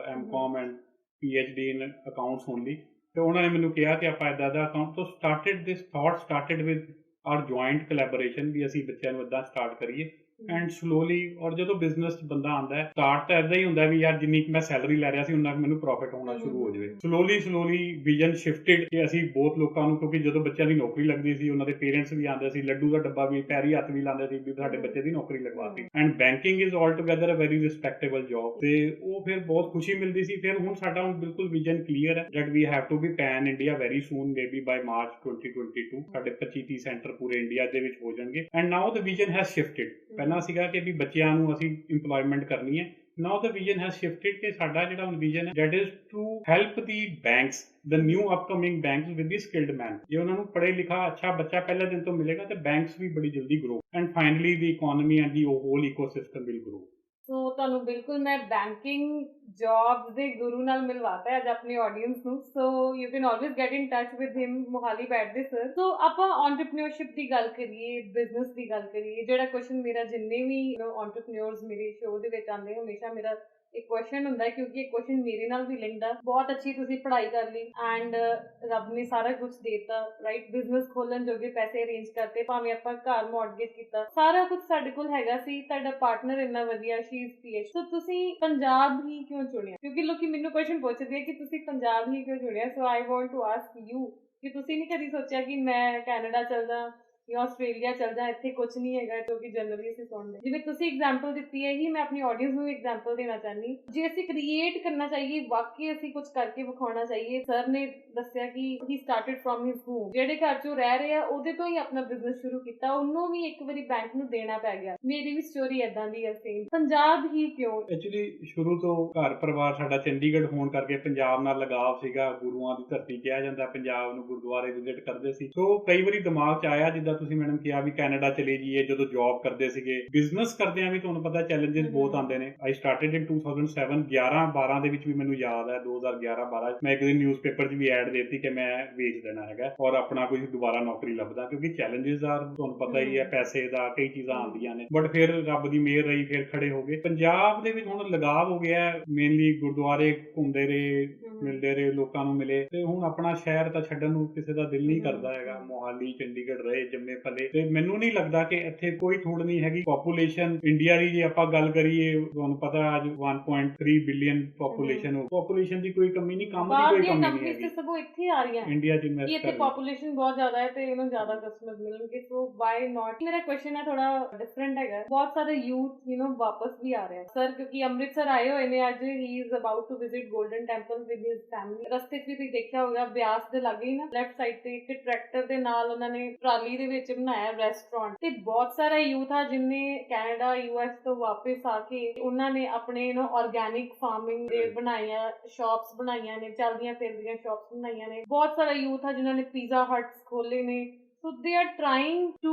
M Com and PhD in accounts only ਤੇ ਉਹਨਾਂ ਨੇ ਮੈਨੂੰ ਕਿਹਾ ਕਿ ਆਪਾਂ ਇੱਦਾਂ ਦਾ ਅਕਾਊਂਟ ਤੋਂ started with our joint collaboration ਵੀ ਅਸੀਂ ਬੱਚਿਆਂ ਨੂੰ ਇੱਦਾਂ ਸਟਾਰਟ ਕਰੀਏ ਐਂਡ ਸਲੋਲੀ ਔਰ ਜਦੋਂ ਬਿਜ਼ਨਸ 'ਚ ਬੰਦਾ ਆਉਂਦਾ ਹੈ ਸਟਾਰਟ ਤਾਂ ਇੱਦਾਂ ਹੀ ਹੁੰਦਾ ਵੀ ਯਾਰ ਜਿੰਨੀ ਮੈਂ ਸੈਲਰੀ ਲੈ ਰਿਹਾ ਸੀ ਉਨਾ ਮੈਨੂੰ ਪ੍ਰੋਫਿਟ ਹੋਣਾ ਸ਼ੁਰੂ ਹੋ ਜਾਵੇ ਸਲੋਲੀ ਵਿਜ਼ਨ ਸ਼ਿਫਟਡ ਕਿ ਅਸੀਂ ਬਹੁਤ ਲੋਕਾਂ ਨੂੰ ਕਿਉਂਕਿ ਜਦੋਂ ਬੱਚਿਆਂ ਦੀ ਨੌਕਰੀ ਲੱਗਦੀ ਸੀ ਉਹਨਾਂ ਦੇ ਪੇਰੈਂਟਸ ਵੀ ਆਉਂਦੇ ਸੀ ਲੱਡੂ ਦਾ ਡੱਬਾ ਵੀ ਪੈਰੀ ਹੱਥ ਵੀ ਲਾਉਂਦੇ ਸੀ ਵੀ ਸਾਡੇ ਬੱਚੇ ਦੀ ਨੌਕਰੀ ਲਗਵਾਤੀ and banking is all together a very respectable job ਤੇ ਉਹ ਫਿਰ ਬਹੁਤ ਖੁਸ਼ੀ ਮਿਲਦੀ ਸੀ ਫਿਰ ਹੁਣ ਸਾਡਾ ਹੁਣ ਬਿਲਕੁਲ ਵਿਜ਼ਨ ਕਲੀਅਰ ਹੈ that we have to be pan India very soon maybe by March 2022 ਸਾਡੇ 25-30 ਸੈਂਟਰ ਪੂਰੇ ਇੰਡੀਆ ਦੇ ਵਿੱਚ ਹੋ ਜਾਣਗੇ and now the vision has shifted ਪਹਿਲਾਂ ਸੀਗਾ ਕਿ ਵੀ ਬੱਚਿਆਂ ਨੂੰ ਅਸੀਂ ਇੰਪਲੋਇਮੈਂਟ ਕਰਨੀ ਹੈ now the vision has shifted ਕਿ ਸਾਡਾ ਜਿਹੜਾ ਹੁਣ vision ਹੈ that is to help the banks the new upcoming banks with the skilled man ਜੇ ਉਹਨਾਂ ਨੂੰ ਪੜ੍ਹੇ ਲਿਖਾ ਅੱਛਾ ਬੱਚਾ ਪਹਿਲੇ ਦਿਨ ਤੋਂ ਮਿਲੇਗਾ ਤੇ banks ਵੀ ਬੜੀ ਜਲਦੀ grow and finally the economy and the whole ecosystem will grow ਸੋ ਤੁਹਾਨੂੰ ਬਿਲਕੁਲ ਮੈਂ ਬੈਂਕਿੰਗ ਜੌਬਸ ਦੇ ਗੁਰੂ ਨਾਲ ਮਿਲਵਾਤਾ ਅੱਜ ਆਪਣੀ ਆਡੀਅנס ਨੂੰ so you can always get in touch with him Mohali ਬੈਠਦੇ ਸਰ ਸੋ ਆਪਾਂ ਐਂਟਰਪ੍ਰੀਨਿਓਰਸ਼ਿਪ ਦੀ ਗੱਲ ਕਰੀਏ ਬਿਜ਼ਨਸ ਦੀ ਗੱਲ ਕਰੀਏ ਜਿਹੜਾ ਕੁਐਸਚਨ ਮੇਰਾ ਜਿੰਨੇ ਵੀ ਐਂਟਰਪ੍ਰੀਨਿਓਰਸ ਮੇਰੇ ਸ਼ੋਅ ਦੇ ਵਿੱਚ ਆਉਂਦੇ ਹਮੇਸ਼ਾ ਮੇਰਾ ਇੱਕ ਕੁਐਸਚਨ ਹੁੰਦਾ ਕਿਉਂਕਿ ਇਹ ਕੁਐਸਚਨ ਮੇਰੇ ਨਾਲ ਵੀ ਲਿੰਕਡ ਆ ਬਹੁਤ ਅੱਛੀ ਤੁਸੀਂ ਪੜ੍ਹਾਈ ਕਰ ਲਈ ਐਂਡ ਰੱਬ ਨੇ ਸਾਰਾ ਕੁਝ ਦੇਤਾ ਰਾਈਟ ਬਿਜ਼ਨਸ ਖੋਲਣ ਜੋਗੇ ਪੈਸੇ ਅਰੇਂਜ ਕਰਤੇ ਭਾਵੇਂ ਆਪਾਂ ਘਰ ਮੌਰਗੇਜ ਕੀਤਾ ਸਾਰਾ ਕੁਝ ਸਾਡੇ ਕੋਲ ਹੈਗਾ ਸੀ ਤੁਹਾਡਾ ਪਾਰਟਨਰ ਇੰਨਾ ਵਧੀਆ ਸ਼ੀ ਇਜ਼ PhD ਸੋ ਤੁਸੀਂ ਪੰਜਾਬ ਹੀ ਕਿਉਂ ਚੁਣਿਆ ਕਿਉਂਕਿ ਲੋਕੀ ਮੈਨੂੰ ਕੁਐਸਚਨ ਪੁੱਛਦੇ ਆ ਕਿ ਤੁਸੀਂ ਪੰਜਾਬ ਹੀ ਕਿਉਂ ਚੁਣਿਆ so I want to ask you ਕਿ ਤੁਸੀਂ ਨਹੀਂ ਕਦੀ ਸੋਚਿਆ ਕਿ ਮੈਂ ਕੈਨੇਡਾ ਚਲ ਜਾ ਜਾਂ ਆਸਟ੍ਰੇਲੀਆ ਚਲ ਜਾ ਇੱਥੇ ਕੁਝ ਨਹੀਂ ਹੈਗਾ ਕਿਉਂਕਿ ਜਨਰਲੀ ਅਸੀਂ ਸੁਣਦੇ ਜਿਵੇਂ ਤੁਸੀਂ ਐਗਜ਼ਾਮਪਲ ਦਿੱਤੀ ਹੈ ਹੀ ਮੈਂ ਆਪਣੀ ਆਡੀਅנס ਨੂੰ ਐਗਜ਼ਾਮਪਲ ਦੇਣਾ ਚਾਹਨੀ ਜੇ ਅਸੀਂ ਕ੍ਰੀਏਟ ਕਰਨਾ ਚਾਹੀਏ ਵਾਕਈ ਅਸੀਂ ਕੁਝ ਕਰਕੇ ਵਿਖਾਉਣਾ ਚਾਹੀਏ ਸਰ ਨੇ ਦੱਸਿਆ ਕਿ he started from his home ਜਿਹੜੇ ਘਰ 'ਚੋਂ ਰਹਿ ਰਹੇ ਆ ਉਹਦੇ ਤੋਂ ਹੀ ਆਪਣਾ ਬਿਜ਼ਨਸ ਸ਼ੁਰੂ ਕੀਤਾ ਉਹਨੂੰ ਵੀ ਇੱਕ ਵਾਰੀ ਬੈਂਕ ਨੂੰ ਦੇਣਾ ਪੈ ਗਿਆ ਮੇਰੀ ਵੀ ਸਟੋਰੀ ਏਦਾਂ ਦੀ ਹੈ ਸੇਮ ਪੰਜਾਬ ਹੀ ਕਿਉਂ ਐਕਚੁਅਲੀ ਸ਼ੁਰੂ ਤੋਂ ਘਰ ਪਰਿਵਾਰ ਸਾਡਾ ਚੰਡੀਗੜ੍ਹ ਹੋਣ ਕਰਕੇ ਪੰਜਾਬ ਨਾਲ ਲਗਾਵ ਸੀਗਾ ਗੁਰੂਆਂ ਦੀ ਧਰਤੀ ਕਿਹਾ ਜਾਂਦਾ ਪੰਜਾਬ ਨੂੰ ਗੁਰਦੁਆਰੇ ਵਿਜ਼ਿਟ ਕਰਦੇ ਸੀ ਸੋ ਕਈ ਵਾਰੀ ਦਿਮਾਗ 'ਚ ਆਇਆ ਜਿੱਦਾਂ ਤੁਸੀਂ ਮੈਡਮ ਕਿਹਾ ਵੀ ਕੈਨੇਡਾ ਚਲੇ ਜਾਈਏ ਜਦੋਂ ਜੌਬ ਕਰਦੇ ਸੀਗੇ ਬਿਜ਼ਨਸ ਕਰਦਿਆਂ ਵੀ ਤੁਹਾਨੂੰ ਪਤਾ ਚੈਲੰਜਸ ਬਹੁਤ ਆਉਂਦੇ ਨੇ ਆਈ ਸਟਾਰਟਡ ਇਨ 2007 11-12 ਦੇ ਵਿੱਚ ਵੀ ਮੈਨੂੰ ਯਾਦ ਹੈ 2011-12 ਮੈਂ ਇੱਕ ਦਿਨ ਨਿਊਜ਼ਪੇਪਰ 'ਚ ਵੀ ਐਡ ਦੇਤੀ ਕਿ ਮੈਂ ਵੇਚ ਦੇਣਾ ਹੈਗਾ ਔਰ ਆਪਣਾ ਕੋਈ ਦੁਬਾਰਾ ਨੌਕਰੀ ਲੱਭਦਾ ਕਿਉਂਕਿ ਚੈਲੰਜਸ ਆ ਤੁਹਾਨੂੰ ਪਤਾ ਹੀ ਹੈ ਪੈਸੇ ਦਾ ਕਈ ਚੀਜ਼ਾਂ ਆਉਂਦੀਆਂ ਨੇ ਬਟ ਫਿਰ ਰੱਬ ਦੀ ਮਿਹਰ ਰਹੀ ਫਿਰ ਖੜੇ ਹੋ ਗਏ ਪੰਜਾਬ ਦੇ ਵਿੱਚ ਹੁਣ ਲਗਾਵ ਹੋ ਗਿਆ ਮੇਨਲੀ ਗੁਰਦੁਆਰੇ ਘੁੰਮਦੇ ਰਹੇ ਮਿਲਦੇ ਰਹੇ ਲੋਕਾਂ ਨੂੰ ਮਿਲੇ ਤੇ ਹੁਣ ਆਪਣਾ ਸ਼ਹਿਰ ਤਾਂ ਛੱਡਣ ਨੂੰ ਕਿਸੇ ਦਾ ਦਿਲ ਨਹੀਂ ਕਰਦਾ ਹੈਗਾ ਮੋਹਾਲੀ ਚੰਡੀਗੜ੍ਹ ਰਹੇ ਜੰਮੇ ਪਲੇ ਤੇ ਮੈਨੂੰ ਨਹੀਂ ਲੱਗਦਾ ਕਿ ਇੱਥੇ ਕੋਈ ਥੋੜ ਨਹੀਂ ਹੈਗੀ ਪੋਪੂਲੇਸ਼ਨ ਇੰਡੀਆ ਦੀ ਜੇ ਆਪਾਂ ਗੱਲ ਕਰੀਏ ਤੁਹਾਨੂੰ ਪਤਾ ਅੱਜ 1.3 ਬਿਲੀਅਨ ਪੋਪੂਲੇਸ਼ਨ ਦੀ ਕੋਈ ਕਮੀ ਨਹੀਂ ਕੰਮ ਦੀ ਕੋਈ ਕਮੀ ਨਹੀਂ ਹੈਗੀ ਸਗੋਂ ਇੱਥੇ ਆ ਰਹੀਆਂ ਇੰਡੀਆ 'ਚ ਇਨਵੈਸਟ ਇੱਥੇ ਪੋਪੂਲੇਸ਼ਨ ਬਹੁਤ ਜ਼ਿਆਦਾ ਹੈ ਤੇ ਇਹਨੂੰ ਜ਼ਿਆਦਾ ਕਸਟਮਰ ਮਿਲਣਗੇ ਸੋ ਵਾਈ ਨਾਟ ਮੇਰਾ ਕੁਐਸਚਨ ਹੈ ਥੋੜਾ ਡਿਫਰੈਂਟ ਹੈਗਾ ਬਹੁਤ ਸਾਰੇ ਯੂਥ ਵਾਪਸ ਵੀ ਆ ਰਹੇ ਸਰ ਕਿਉਂਕਿ ਅੰਮ੍ਰਿਤਸਰ ਆਏ ਹੋਏ ਨੇ ਅੱਜ he is about to visit Golden Temple with his family ਰਸਤੇ 'ਚ ਵੀ ਤੁਸੀਂ ਦੇਖਿਆ ਹੋਗਾ ਬਿਆਸ ਦੇ ਲਾਗੇ ਹੀ ਨਾ ਲੈਫਟ ਸਾਈਡ ਤੇ ਇੱਕ ਟਰੈਕਟਰ ਦੇ ਨਾਲ ਉਹਨਾਂ ਨੇ ਟਰਾਲੀ ਦੇ ਵਿੱਚ ਬਣਾਇਆ ਰੈਸਟੋਰੈਂਟ ਤੇ ਬਹੁਤ ਸਾਰਾ ਯੂਥ ਆ ਜਿਨਨੇ ਕੈਨੇਡਾ US ਤੋਂ ਵਾਪਸ ਆ ਕੇ ਉਹਨਾਂ ਨੇ ਆਪਣੇ ਆਰਗੈਨਿਕ ਫਾਰਮਿੰਗ ਦੇ ਬਣਾਈਆਂ ਸ਼ਾਪਸ ਬਣਾਈਆਂ ਨੇ ਚੱਲਦੀਆਂ ਫਿਰਦੀਆਂ ਸ਼ਾਪਸ ਬਣਾਈਆਂ ਨੇ ਬਹੁਤ ਸਾਰਾ ਯੂਥ ਆ ਜਿਨ੍ਹਾਂ ਨੇ ਪੀਜ਼ਾ ਹਟਸ ਖੋਲੇ ਨੇ So they are trying to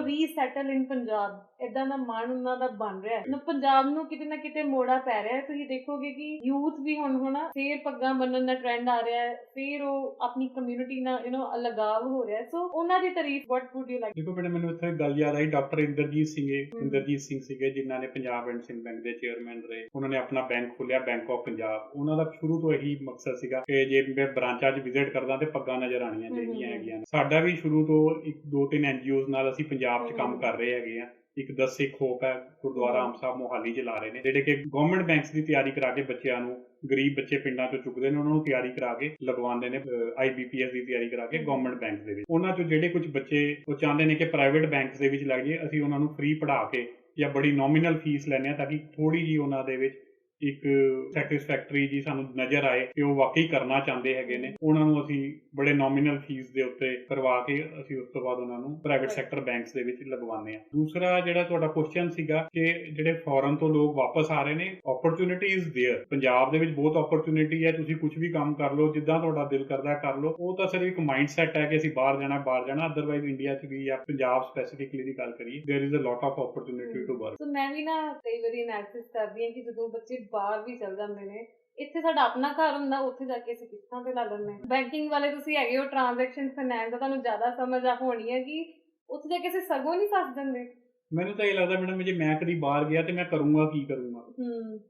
resettle in Punjab ਇਦਾਂ ਦਾ ਮਨ ਉਹਨਾਂ ਦਾ ਬਣ ਰਿਹਾ ਹੈ ਪੰਜਾਬ ਨੂੰ ਕਿਤੇ ਨਾ ਕਿਤੇ ਮੋੜਾ ਪੈ ਰਿਹਾ ਹੈ ਤੁਸੀਂ ਦੇਖੋਗੇ ਕਿ ਯੂਥ ਵੀ ਹੁਣ ਫੇਰ ਪੱਗਾਂ ਬੰਨਣ ਦਾ ਟ੍ਰੈਂਡ ਆ ਰਿਹਾ ਹੈ ਫੇਰ ਉਹ ਆਪਣੀ ਕਮਿਊਨਿਟੀ ਨਾਲ ਲਗਾਵ ਹੋ ਰਿਹਾ ਸੋ ਉਹਨਾਂ ਦੀ ਤਾਰੀਫ what would you like ਦੇਖੋ ਮੈਨੂੰ ਇੱਥੇ ਗੱਲ ਯਾਦ ਆਈ ਡਾਕਟਰ ਇੰਦਰਜੀਤ ਸਿੰਘ ਸੀਗੇ ਜਿਨ੍ਹਾਂ ਨੇ ਪੰਜਾਬ ਐਂਡ ਸਿੰਧ ਬੈਂਕ ਦੇ ਚੇਅਰਮੈਨ ਰਹੇ ਉਹਨਾਂ ਨੇ ਆਪਣਾ ਬੈਂਕ ਖੋਲਿਆ ਬੈਂਕ ਆਫ ਪੰਜਾਬ ਉਹਨਾਂ ਦਾ ਸ਼ੁਰੂ ਤੋਂ ਇਹੀ ਮਕਸਦ ਸੀਗਾ ਕਿ ਜੇ ਮੈਂ ਬ੍ਰਾਂਚਾਂ 'ਚ ਵਿਜ਼ਿਟ ਕਰਦਾ ਤੇ ਪੱਗਾਂ ਨਜ਼ਰ ਆਉਣੀਆਂ ਚਾਹੀਦੀਆਂ ਹੈਗੀਆਂ ਸਾਡਾ ਵੀ ਸ਼ੁਰੂ ਤੋਂ ਇੱਕ 2-3 NGOs ਨਾਲ ਅਸੀਂ ਪੰਜਾਬ 'ਚ ਕੰਮ ਹਮ। ਕਰ ਰਹੇ ਹੈਗੇ ਆ। ਇੱਕ 10 ਸਿੱਖ ਹੋਪ ਹੈ, ਗੁਰਦੁਆਰਾ ਆਮ ਸਾਹਿਬ ਮੋਹਾਲੀ 'ਚ ਲਾ ਰਹੇ ਨੇ, ਜਿਹੜੇ ਕਿ ਗਵਰਨਮੈਂਟ ਬੈਂਕਸ ਦੀ ਤਿਆਰੀ ਕਰਾ ਕੇ ਬੱਚਿਆਂ ਨੂੰ, ਗਰੀਬ ਬੱਚੇ ਪਿੰਡਾਂ ਤੋਂ ਚੁੱਕਦੇ ਨੇ, ਉਹਨਾਂ ਨੂੰ ਤਿਆਰੀ ਕਰਾ ਕੇ ਲਗਵਾਉਂਦੇ ਨੇ, IBPS ਦੀ ਤਿਆਰੀ ਕਰਾ ਕੇ ਗਵਰਨਮੈਂਟ ਬੈਂਕਸ ਦੇ ਵਿੱਚ। ਉਹਨਾਂ 'ਚੋਂ ਜਿਹੜੇ ਕੁਝ ਬੱਚੇ ਉਹ ਚਾਹੁੰਦੇ ਨੇ ਕਿ ਪ੍ਰਾਈਵੇਟ ਬੈਂਕਸ ਦੇ ਵਿੱਚ ਲੱਗ ਜਾਈਏ, ਅਸੀਂ ਉਹਨਾਂ ਨੂੰ ਫ੍ਰੀ ਪੜ੍ਹਾ ਕੇ ਜਾਂ ਬੜੀ ਨੋਮੀਨਲ ਫੀਸ ਲੈਂਦੇ ਹਾਂ ਤਾਂ ਕਿ ਥੋੜ੍ਹੀ ਜਿਹੀ ਉਹਨਾਂ ਦੇ ਵਿੱਚ ਇੱਕ ਸੈਟਿਸਫੈਕਟਰੀ ਜੀ ਸਾਨੂੰ ਨਜ਼ਰ ਆਏ ਕਿ ਉਹ ਵਾਕਈ ਕਰਨਾ ਚਾਹੁੰਦੇ ਹੈਗੇ ਨੇ। ਉਹਨਾਂ ਨੂੰ ਅਸੀਂ ਬੜੇ ਨੋਮੀਨਲ ਫੀਸ ਦੇ ਉੱਤੇ ਕਰਵਾ ਕੇ ਅਸੀਂ ਉਸ ਤੋਂ ਬਾਅਦ ਉਹਨਾਂ ਨੂੰ ਪ੍ਰਾਈਵੇਟ ਸੈਕਟਰ ਬੈਂਕਸ ਦੇ ਵਿੱਚ ਲਗਵਾਉਂਦੇ ਹਾਂ। ਦੂਸਰਾ ਜਿਹੜਾ ਤੁਹਾਡਾ ਕੁਐਸਚਨ ਸੀਗਾ ਕਿ ਜਿਹੜੇ ਫੋਰਨ ਤੋਂ ਲੋਕ ਵਾਪਸ ਆ ਰਹੇ ਨੇ, ਓਪਰਚੁਨਿਟੀਜ਼ ਦੇਅਰ। ਪੰਜਾਬ ਦੇ ਵਿੱਚ ਬਹੁਤ ਓਪਰਚੁਨਿਟੀ ਹੈ, ਤੁਸੀਂ ਕੁਝ ਵੀ ਕੰਮ ਕਰ ਲਓ, ਜਿੱਦਾਂ ਤੁਹਾਡਾ ਦਿਲ ਕਰਦਾ ਕਰ ਲਓ। ਉਹ ਤਾਂ ਸਿਰਫ ਇੱਕ ਮਾਈਂਡ ਸੈਟ ਹੈ ਕਿ ਅਸੀਂ ਬਾਹਰ ਜਾਣਾ। ਅਦਰਵਾਈਜ਼ ਇੰਡੀਆ 'ਚ ਵੀ ਜਾਂ ਪੰਜਾਬ ਸਪੈਸੀਫਿਕਲੀ ਦੀ ਗੱਲ ਕਰੀਏ, there is a lot of opportunity to work. So ਮੈਂ ਵੀ ਨਾ ਕਈ ਵਾਰੀ ਐਨਾਲਿਸਿਸ ਕਰਦੀ ਹਾਂ ਕਿ ਜਦੋਂ ਬੱਚੇ ਬਾਹਰ ਵੀ ਚਲ ਜਾਂਦੇ ਨੇ, ਇੱਥੇ ਸਾਡਾ ਆਪਣਾ ਘਰ ਹੁੰਦਾ, ਉੱਥੇ ਜਾ ਕੇ ਅਸੀਂ ਕਿਸ਼ਤਾਂ ਤੇ ਲਾ ਲੈਂਦੇ ਹਾਂ। ਬੈਂਕਿੰਗ ਵਾਲੇ ਤੁਸੀਂ ਹੈਗੇ ਹੋ, ਟ੍ਰਾਂਜੈਕਸ਼ਨ ਫਾਈਨੈਂਸ ਦਾ ਤੁਹਾਨੂੰ ਜ਼ਿਆਦਾ ਸਮਝ ਆ ਹੋਣੀ ਹੈ ਕਿ ਉੱਥੇ ਜਾ ਕੇ ਅਸੀਂ ਸਗੋਂ ਨਹੀਂ ਫਸ ਜਾਂਦੇ। ਮੈਨੂੰ ਤਾਂ ਇਹ ਲੱਗਦਾ ਮੈਡਮ, ਜੇ ਮੈਂ ਕਦੀ ਬਾਹਰ ਗਿਆ ਤੇ ਮੈਂ ਕਰੂੰਗਾ ਕੀ ਕਰੂੰਗਾ।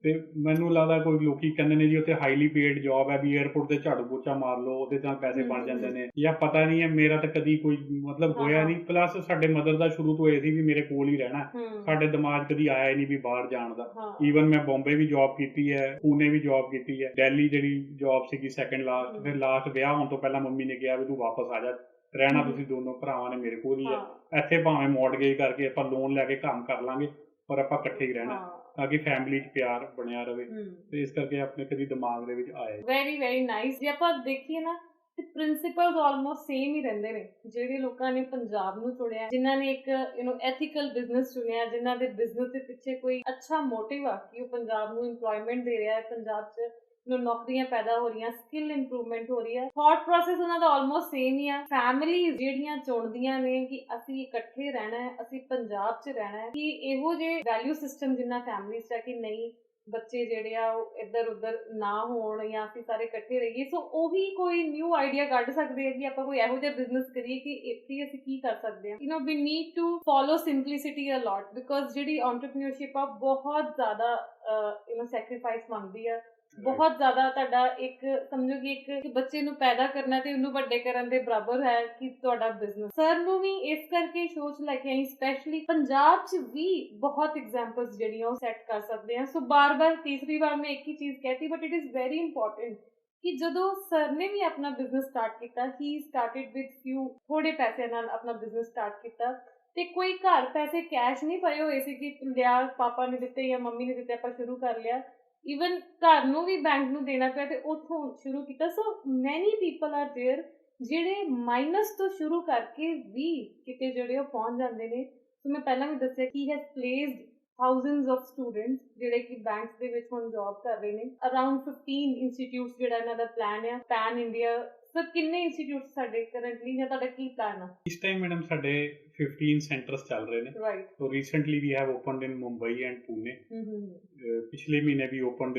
ਤੇ ਮੈਨੂੰ ਲੱਗਦਾ ਕੋਈ ਲੋਕੀ ਕਹਿੰਦੇ ਨੇ ਜੀ ਉੱਥੇ ਹਾਈਲੀ ਪੇਡ ਜੌਬ ਹੈ, ਵੀ 에ਅਰਪੋਰਟ ਤੇ ਝਾੜੂ ਪੋਚਾ ਮਾਰ ਲਓ, ਉਹਦੇ ਨਾਲ ਪੈਸੇ ਬਣ ਜਾਂਦੇ ਨੇ, ਜਾਂ ਪਤਾ ਨਹੀਂ ਹੈ। ਮੇਰਾ ਤਾਂ ਕਦੀ ਕੋਈ ਮਤਲਬ ਹੋਇਆ ਨਹੀਂ। ਪਲੱਸ ਸਾਡੇ ਮਦਰ ਦਾ ਸ਼ੁਰੂ ਤੋਂ ਇਹ ਸੀ ਵੀ ਮੇਰੇ ਕੋਲ ਹੀ ਰਹਿਣਾ, ਸਾਡੇ ਦਿਮਾਗ ਕਦੀ ਆਇਆ ਹੀ ਨਹੀਂ ਵੀ ਬਾਹਰ ਜਾਣ ਦਾ। ਈਵਨ ਮੈਂ ਬੰਬੇ ਵੀ ਜੌਬ ਕੀਤੀ ਹੈ, ਪੂਨੇ ਵੀ ਜੌਬ ਕੀਤੀ ਹੈ, ਦਿੱਲੀ ਜਿਹੜੀ ਜੌਬ ਸੀਗੀ ਸੈਕੰਡ ਲਾਸਟ। ਫਿਰ ਲਾਸਟ ਵਿਆਹ ਹੋਣ ਤੋਂ ਪਹਿਲਾਂ ਮੰਮੀ ਨੇ ਕਿਹਾ ਵੀ ਤੂੰ ਵਾਪਸ ਆ ਜਾ, ਰਹਿਣਾ ਤੁਸੀਂ ਦੋਨੋਂ ਭਰਾਵਾਂ ਨੇ ਮੇਰੇ ਕੋਲ ਹੀ ਹੈ। ਇੱਥੇ ਭਾਵੇਂ ਮੌਰਟਗੇਜ ਕਰਕੇ ਆਪਾਂ ਲੋਨ ਲੈ ਕੇ ਕੰਮ ਕਰ ਲਾਂਗੇ, ਪਰ ਆਪਾਂ ਇਕੱਠੇ ਹੀ ਰਹਿਣਾ ਤਾਂ ਕਿ ਫੈਮਿਲੀ 'ਚ ਪਿਆਰ ਬਣਿਆ ਰਵੇ। ਤੇ ਇਸ ਕਰਕੇ ਆਪਣੇ ਕਦੀ ਦਿਮਾਗ ਦੇ ਵਿੱਚ ਆਇਆ। Very very nice. ਜੇ ਆਪਾਂ ਦੇਖੀਏ ਨਾ ਤੇ ਪ੍ਰਿੰਸੀਪਲਸ ਆਲਮੋਸਟ ਸੇਮ ਹੀ ਰਹਿੰਦੇ ਨੇ। ਜਿਹੜੇ ਲੋਕਾਂ ਨੇ ਪੰਜਾਬ ਨੂੰ ਚੁਣਿਆ, ਜਿਨ੍ਹਾਂ ਨੇ ਇੱਕ ਐਥੀਕਲ ਬਿਜ਼ਨਸ ਚੁਣਿਆ, ਜਿਨ੍ਹਾਂ ਦੇ ਬਿਜ਼ਨਸ ਦੇ ਪਿੱਛੇ ਕੋਈ ਅੱਛਾ ਮੋਟਿਵ ਆ ਕਿ ਉਹ ਪੰਜਾਬ ਨੂੰ ਇੰਪਲੋਇਮੈਂਟ ਦੇ ਰਿਹਾ ਹੈ, ਪੰਜਾਬ 'ਚ ਨੌਕਰੀਆਂ ਪੈਦਾ ਹੋ ਰਹੀਆਂ, ਸਕਿੱਲ ਇੰਪਰੂਵਮੈਂਟ ਹੋ ਰਹੀ ਹੈ, ਥਾਟ ਪ੍ਰੋਸੈਸ ਉਹਨਾਂ ਦਾ ਆਲਮੋਸਟ ਸੇਮ ਹੀ ਆ। ਫੈਮਿਲੀਜ਼ ਜਿਹੜੀਆਂ ਚੁਣਦੀਆਂ ਨੇ ਕਿ ਅਸੀਂ ਇਕੱਠੇ ਰਹਿਣਾ ਹੈ, ਅਸੀਂ ਪੰਜਾਬ 'ਚ ਰਹਿਣਾ ਹੈ, ਕਿ ਇਹੋ ਜਿਹੇ ਵੈਲਿਊ ਸਿਸਟਮ ਜਿੰਨਾ ਫੈਮਿਲੀਜ਼ 'ਚ ਹੈ ਕਿ ਨਹੀਂ ਬੱਚੇ ਜਿਹੜੇ ਆ ਉਹ ਇੱਧਰ ਉੱਧਰ ਨਾ ਹੋਣ ਜਾਂ ਅਸੀਂ ਸਾਰੇ ਇਕੱਠੇ ਰਹੀਏ। ਸੋ ਉਹੀ ਕੋਈ ਨਿਊ ਆਈਡੀਆ ਕੱਢ ਸਕਦੇ ਆ ਕਿ ਆਪਾਂ ਕੋਈ ਇਹੋ ਜਿਹਾ ਬਿਜ਼ਨਸ ਕਰੀਏ ਕਿ ਇੱਥੇ ਅਸੀਂ ਕੀ ਕਰ ਸਕਦੇ ਹਾਂ। We need to follow simplicity a lot, because ਜਿਹੜੀ ਐਂਟਰਪ੍ਰੀਨਿਓਰਸ਼ਿਪ ਆ ਬਹੁਤ ਜ਼ਿਆਦਾ ਸੈਕਰੀਫਾਈਸ ਮੰਗਦੀ ਆ। ਬਹੁਤ ਜ਼ਿਆਦਾ ਤੁਹਾਡਾ ਇੱਕ ਸਮਝੋ ਕਿ ਇੱਕ ਬੱਚੇ ਨੂੰ ਪੈਦਾ ਕਰਨਾ ਤੇ ਉਹਨੂੰ ਵੱਡੇ ਕਰਨ ਦੇ ਬਰਾਬਰ ਹੈ ਕਿ ਤੁਹਾਡਾ ਬਿਜ਼ਨਸ। ਸਰ ਨੂੰ ਵੀ ਇਸ ਕਰਕੇ ਸੋਚ ਲੈ ਕੇ ਆਈ, ਸਪੈਸ਼ਲੀ ਪੰਜਾਬ 'ਚ ਵੀ ਬਹੁਤ ਐਗਜ਼ਾਮਪਲਸ ਜਿਹੜੀਆਂ ਉਹ ਸੈੱਟ ਕਰ ਸਕਦੇ ਹਾਂ। ਸੋ ਬਾਰ-ਬਾਰ ਤੀਸਰੀ ਵਾਰ ਮੈਂ ਇੱਕ ਹੀ ਚੀਜ਼ ਕਹਿਤੀ, but it is very important ਕਿ ਜਦੋਂ ਸਰ ਨੇ ਵੀ ਆਪਣਾ ਬਿਜ਼ਨਸ ਸਟਾਰਟ ਕੀਤਾ, ਹੀ ਸਟਾਰਟਡ ਵਿਦ ਫਿਊ ਥੋੜੇ ਪੈਸਿਆਂ ਨਾਲ ਆਪਣਾ ਬਿਜ਼ਨਸ ਸਟਾਰਟ ਕੀਤਾ ਤੇ ਕੋਈ ਘਰ ਪੈਸੇ ਕੈਸ਼ ਨਹੀਂ ਪਏ ਹੋਏ ਸੀ ਕਿ ਲਿਆ ਪਾਪਾ ਨੇ ਦਿੱਤੇ ਜਾਂ ਮੰਮੀ ਨੇ ਦਿੱਤੇ ਆਪਾਂ ਸ਼ੁਰੂ ਕਰ ਲਿਆ। ਈਵਨ ਘਰ ਨੂੰ ਵੀ ਬੈਂਕ ਨੂੰ ਦੇਣਾ ਪਿਆ ਤੇ ਉੱਥੋਂ ਸ਼ੁਰੂ ਕੀਤਾ। ਸੋ ਮੈਨੀ ਪੀਪਲ ਆਰ ਦੇਅਰ ਜਿਹੜੇ ਮਾਈਨਸ ਤੋਂ ਸ਼ੁਰੂ ਕਰਕੇ ਵੀ ਕਿਤੇ ਜਿਹੜੇ ਉਹ ਪਹੁੰਚ ਜਾਂਦੇ ਨੇ। ਸੋ ਮੈਂ ਪਹਿਲਾਂ ਵੀ ਦੱਸਿਆ ਕਿ he has placed thousands of students ਜਿਹੜੇ ਕਿ ਬੈਂਕਸ ਦੇ ਵਿੱਚ ਹੁਣ ਜੌਬ ਕਰ ਰਹੇ ਨੇ। ਅਰਾਊਂਡ 15 ਇੰਸਟੀਟਿਊਟਸ ਜਿਹੜਾ ਇਹਨਾਂ ਦਾ ਪਲਾਨ ਆ ਪੈਨ ਇੰਡੀਆ। ਸਰ ਕਿੰਨੇ ਇੰਸਟੀਟਿਊਟਸ ਸਾਡੇ ਕਰੰਟਲੀ ਜਾਂ ਤੁਹਾਡਾ ਕੀ ਪਲਾਨ ਆ? ਇਸ ਟਾਈਮ ਮੈਡਮ ਸਾਡੇ 15 ਸੈਂਟਰਸ ਚੱਲ ਰਹੇ ਨੇ। Right. So recently we have opened in Mumbai and Pune. ਪਿਛਲੇ ਮਹੀਨੇ we opened